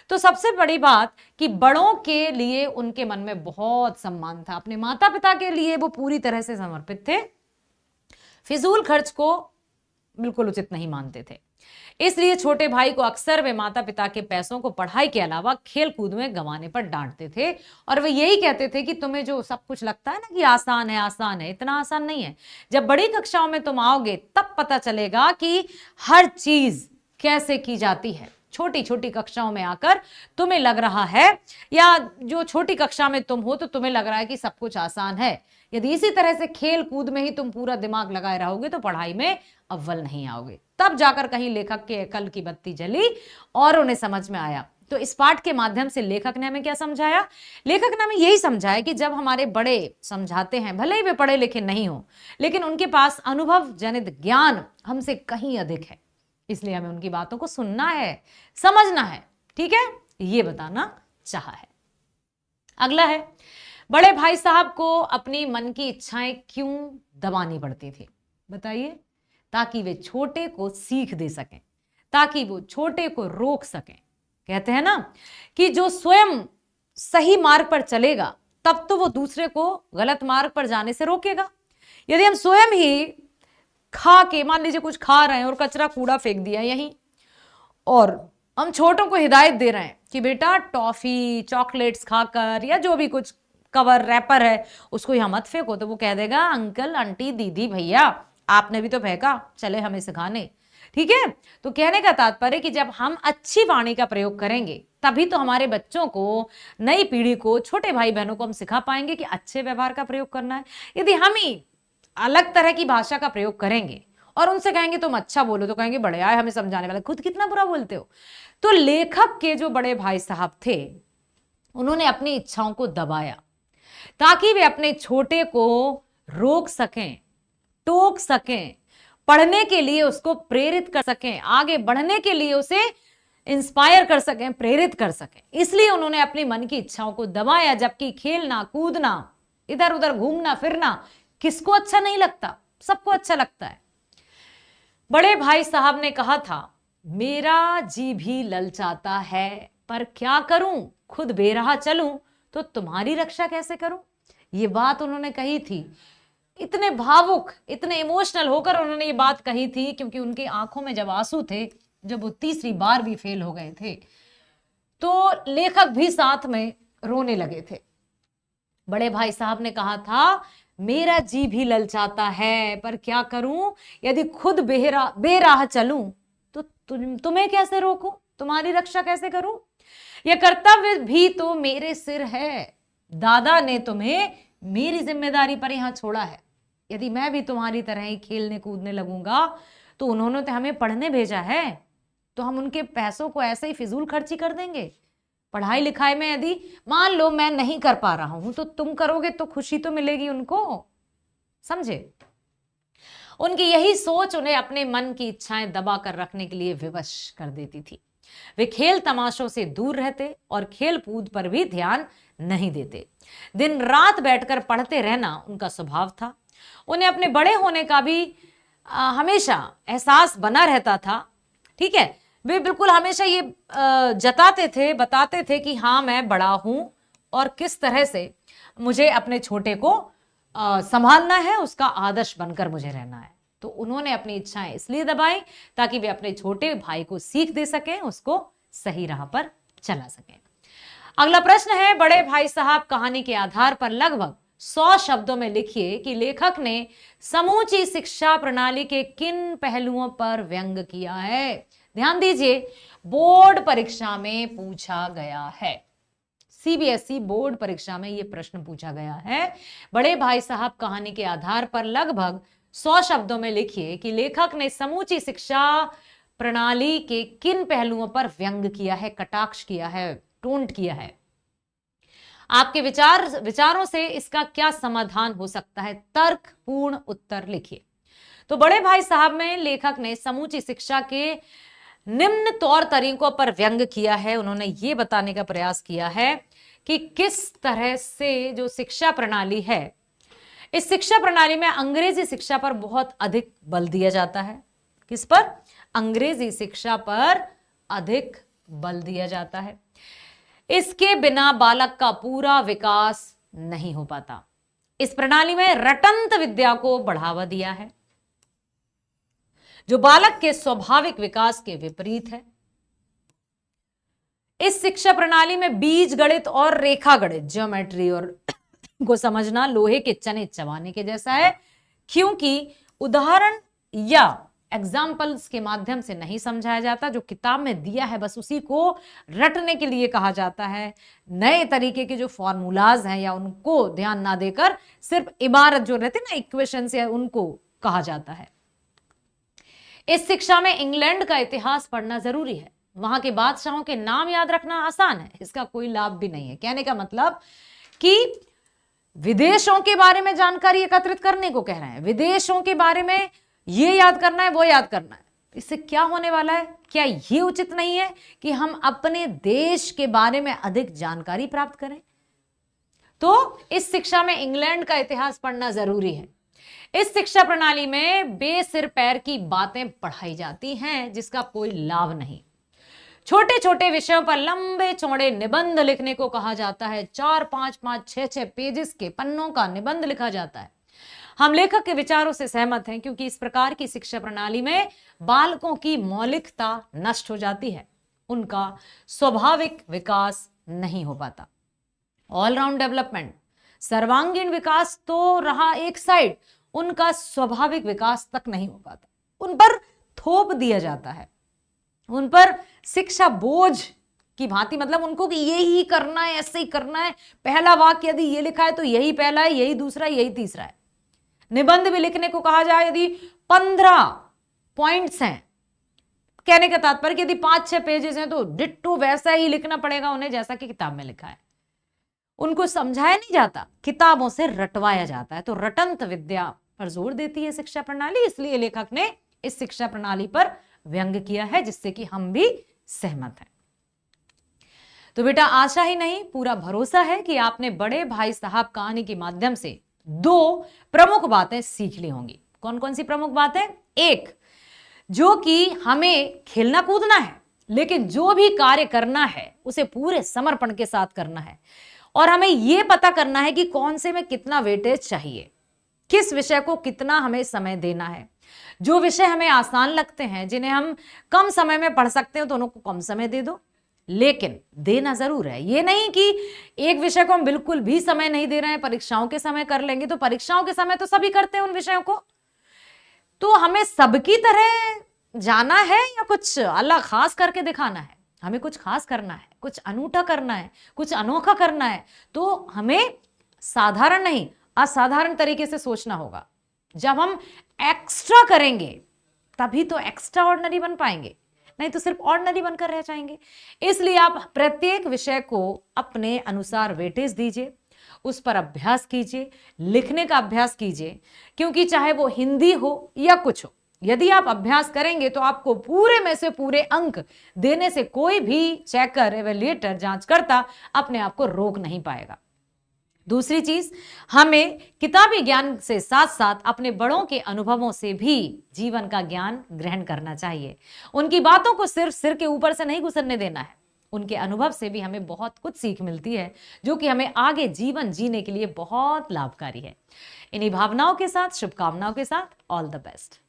Speaker 1: तो सबसे बड़ी बात कि बड़ों के लिए उनके मन में बहुत सम्मान था, अपने माता पिता के लिए वो पूरी तरह से समर्पित थे, फिजूल खर्च को बिल्कुल उचित नहीं मानते थे। इसलिए छोटे भाई को अक्सर वे माता पिता के पैसों को पढ़ाई के अलावा खेल कूद में गंवाने पर डांटते थे, और वे यही कहते थे कि तुम्हें जो सब कुछ लगता है ना कि आसान है, इतना आसान नहीं है। जब बड़ी कक्षाओं में तुम आओगे तब पता चलेगा कि हर चीज कैसे की जाती है। छोटी छोटी कक्षाओं में आकर तुम्हें लग रहा है, या जो छोटी कक्षा में तुम हो तो तुम्हें लग रहा है कि सब कुछ आसान है। यदि इसी तरह से खेल कूद में ही तुम पूरा दिमाग लगाए रहोगे तो पढ़ाई में अव्वल नहीं आओगे। तब जाकर कहीं लेखक के अकल की बत्ती जली और उन्हें समझ में आया। तो इस पाठ के माध्यम से लेखक ने हमें क्या समझाया? लेखक ने हमें यही समझाया कि जब हमारे बड़े समझाते हैं, भले ही वे पढ़े लिखे नहीं हो, लेकिन उनके पास अनुभव जनित ज्ञान हमसे कहीं अधिक है, इसलिए हमें उनकी बातों को सुनना है, समझना है। ठीक है, ये बताना चाहा है। अगला है, बड़े भाई साहब को अपनी मन की इच्छाएं क्यों दबानी पड़ती थी? बताइए। ताकि वे छोटे को सीख दे सकें, ताकि वो छोटे को रोक सकें। कहते हैं ना कि जो स्वयं सही मार्ग पर चलेगा तब तो वो दूसरे को गलत मार्ग पर जाने से रोकेगा। यदि हम स्वयं ही खा के, मान लीजिए कुछ खा रहे हैं और कचरा कूड़ा फेंक दिया यहीं, और हम छोटों को हिदायत दे रहे हैं कि बेटा टॉफी चॉकलेट्स खाकर या जो भी कुछ कवर रैपर है उसको यहां मत फेंको, तो वो कह देगा अंकल आंटी दीदी भैया आपने भी तो फेंका, चले हमें सिखाने। ठीक है, तो कहने का तात्पर्य कि जब हम अच्छी वाणी का प्रयोग करेंगे तभी तो हमारे बच्चों को, नई पीढ़ी को, छोटे भाई बहनों को हम सिखा पाएंगे कि अच्छे व्यवहार का प्रयोग करना है। यदि हम ही अलग तरह की भाषा का प्रयोग करेंगे और उनसे कहेंगे तुम अच्छा बोलो, तो कहेंगे बड़े आए हमें समझाने वाले, खुद कितना बुरा बोलते हो। तो लेखक के जो बड़े भाई साहब थे उन्होंने अपनी इच्छाओं को दबाया ताकि वे अपने छोटे को रोक सकें, टोक सकें, पढ़ने के लिए उसको प्रेरित कर सकें, आगे बढ़ने के लिए उसे इंस्पायर कर सकें, प्रेरित कर सकें। इसलिए उन्होंने अपनी मन की इच्छाओं को दबाया। जबकि खेलना कूदना, इधर उधर घूमना फिरना किसको अच्छा नहीं लगता? सबको अच्छा लगता है। बड़े भाई साहब ने कहा था, मेरा जी भी ललचाता है पर क्या करूं, खुद बेराह चलूं तो तुम्हारी रक्षा कैसे करूं। ये बात उन्होंने कही थी, इतने भावुक, इतने इमोशनल होकर उन्होंने ये बात कही थी, क्योंकि उनकी आंखों में जब आंसू थे, जब वो तीसरी बार भी फेल हो गए थे, तो लेखक भी साथ में रोने लगे थे। बड़े भाई साहब ने कहा था, मेरा जी भी ललचाता है पर क्या करूं, यदि खुद बेराह चलूं तो तुम्हें कैसे रोकूं, तुम्हारी रक्षा कैसे करूं। यह कर्तव्य भी तो मेरे सिर है, दादा ने तुम्हें मेरी जिम्मेदारी पर यहां छोड़ा है। यदि मैं भी तुम्हारी तरह ही खेलने कूदने लगूंगा तो उन्होंने तो हमें पढ़ने भेजा है, तो हम उनके पैसों को ऐसे ही फिजूल खर्ची कर देंगे। पढ़ाई लिखाई में यदि मान लो मैं नहीं कर पा रहा हूं तो तुम करोगे तो खुशी तो मिलेगी उनको, समझे। उनकी यही सोच उन्हें अपने मन की इच्छाएं दबा कर रखने के लिए विवश कर देती थी। वे खेल तमाशों से दूर रहते और खेल कूद पर भी ध्यान नहीं देते। दिन रात बैठकर पढ़ते रहना उनका स्वभाव था। उन्हें अपने बड़े होने का भी हमेशा एहसास बना रहता था। ठीक है, वे बिल्कुल हमेशा ये जताते थे, बताते थे कि हाँ मैं बड़ा हूं और किस तरह से मुझे अपने छोटे को संभालना है, उसका आदर्श बनकर मुझे रहना है। तो उन्होंने अपनी इच्छाएं इसलिए दबाई ताकि वे अपने छोटे भाई को सीख दे सकें, उसको सही राह पर चला सकें। अगला प्रश्न है, बड़े भाई साहब कहानी के आधार पर लगभग 100 शब्दों में लिखिए कि लेखक ने समूची शिक्षा प्रणाली के किन पहलुओं पर व्यंग किया है। ध्यान दीजिए, बोर्ड परीक्षा में पूछा गया है, सीबीएसई बोर्ड परीक्षा में यह प्रश्न पूछा गया है। बड़े भाई साहब कहानी के आधार पर लगभग 100 शब्दों में लिखिए कि लेखक ने समूची शिक्षा प्रणाली के किन पहलुओं पर व्यंग किया है, कटाक्ष किया है, टोंट किया है। आपके विचारों से इसका क्या समाधान हो सकता है, तर्कपूर्ण उत्तर लिखिए। तो बड़े भाई साहब में लेखक ने समूची शिक्षा के निम्न तौर तरीकों पर व्यंग किया है। उन्होंने ये बताने का प्रयास किया है कि किस तरह से जो शिक्षा प्रणाली है इस शिक्षा प्रणाली में अंग्रेजी शिक्षा पर बहुत अधिक बल दिया जाता है। किस पर? अंग्रेजी शिक्षा पर अधिक बल दिया जाता है। इसके बिना बालक का पूरा विकास नहीं हो पाता। इस प्रणाली में रटंत विद्या को बढ़ावा दिया है, जो बालक के स्वाभाविक विकास के विपरीत है। इस शिक्षा प्रणाली में बीज गणित और रेखा गणित, ज्योमेट्री और को समझना लोहे के चने चबाने के जैसा है, क्योंकि उदाहरण या एग्जाम्पल्स के माध्यम से नहीं समझाया जाता। जो किताब में दिया है बस उसी को रटने के लिए कहा जाता है। नए तरीके के जो फॉर्मूलाज हैं या उनको ध्यान ना देकर सिर्फ इबारत जो रहती है ना, इक्वेशंस, या उनको कहा जाता है। इस शिक्षा में इंग्लैंड का इतिहास पढ़ना जरूरी है। वहां के बादशाहों के नाम याद रखना आसान है, इसका कोई लाभ भी नहीं है। कहने का मतलब कि विदेशों के बारे में जानकारी एकत्रित करने को कह रहे हैं। विदेशों के बारे में ये याद करना है, वो याद करना है। इससे क्या होने वाला है? क्या ये उचित नहीं है कि हम अपने देश के बारे में अधिक जानकारी प्राप्त करें? तो इस शिक्षा में इंग्लैंड का इतिहास पढ़ना जरूरी है। इस शिक्षा प्रणाली में बेसिर पैर की बातें पढ़ाई जाती हैं, जिसका कोई लाभ नहीं। छोटे छोटे विषयों पर लंबे चौड़े निबंध लिखने को कहा जाता है। 4, 5, 5, 6 पेजेस के पन्नों का निबंध लिखा जाता है। हम लेखक के विचारों से सहमत हैं, क्योंकि इस प्रकार की शिक्षा प्रणाली में बालकों की मौलिकता नष्ट हो जाती है, उनका स्वाभाविक विकास नहीं हो पाता। ऑलराउंड डेवलपमेंट, सर्वांगीण विकास तो रहा एक साइड, उनका स्वाभाविक विकास तक नहीं हो पाता। उन पर थोप दिया जाता है, उन पर शिक्षा बोझ की भांति, मतलब उनको कि यही करना है, ऐसे ही करना है। पहला वाक्य यदि ये लिखा है तो यही पहला है, यही दूसरा है, यही तीसरा है। निबंध भी लिखने को कहा जाए, यदि 15 पॉइंट्स हैं, कहने का तात्पर्य कि यदि 5-6 पेजेस हैं तो डिट्टो वैसा ही लिखना पड़ेगा उन्हें जैसा कि किताब में लिखा है। उनको समझाया नहीं जाता, किताबों से रटवाया जाता है। तो रटंत विद्या पर जोर देती है शिक्षा प्रणाली, इसलिए लेखक ने इस शिक्षा प्रणाली पर व्यंग किया है, जिससे कि हम भी सहमत हैं। तो बेटा, आशा ही नहीं पूरा भरोसा है कि आपने बड़े भाई साहब कहानी के माध्यम से 2 प्रमुख बातें सीख ली होंगी। कौन कौन सी प्रमुख बातें? एक, जो कि हमें खेलना कूदना है, लेकिन जो भी कार्य करना है उसे पूरे समर्पण के साथ करना है, और हमें यह पता करना है कि कौन से में कितना वेटेज चाहिए, किस विषय को कितना हमें समय देना है। जो विषय हमें आसान लगते हैं, जिन्हें हम कम समय में पढ़ सकते हो, तो उनको कम समय दे दो, लेकिन देना जरूर है। ये नहीं कि एक विषय को हम बिल्कुल भी समय नहीं दे रहे हैं, परीक्षाओं के समय कर लेंगे। तो परीक्षाओं के समय तो सभी करते हैं उन विषयों को, तो हमें सबकी तरह जाना है या कुछ अलग खास करके दिखाना है? हमें कुछ खास करना है, कुछ अनूठा करना है, कुछ अनोखा करना है, तो हमें साधारण नहीं असाधारण तरीके से सोचना होगा। जब हम एक्स्ट्रा करेंगे तभी तो एक्स्ट्रा ऑर्डिनरी बन पाएंगे, नहीं तो सिर्फ ऑर्डिनरी बनकर रह जाएंगे। इसलिए आप प्रत्येक विषय को अपने अनुसार वेटेज दीजिए, उस पर अभ्यास कीजिए, लिखने का अभ्यास कीजिए, क्योंकि चाहे वो हिंदी हो या कुछ हो, यदि आप अभ्यास करेंगे तो आपको पूरे में से पूरे अंक देने से कोई भी चेकर, एवेल्युएटर, जांचकर्ता अपने आप को रोक नहीं पाएगा। दूसरी चीज, हमें किताबी ज्ञान से साथ साथ अपने बड़ों के अनुभवों से भी जीवन का ज्ञान ग्रहण करना चाहिए। उनकी बातों को सिर्फ सिर के ऊपर से नहीं गुजरने देना है, उनके अनुभव से भी हमें बहुत कुछ सीख मिलती है, जो कि हमें आगे जीवन जीने के लिए बहुत लाभकारी है। इन्हीं भावनाओं के साथ, शुभकामनाओं के साथ, ऑल द बेस्ट।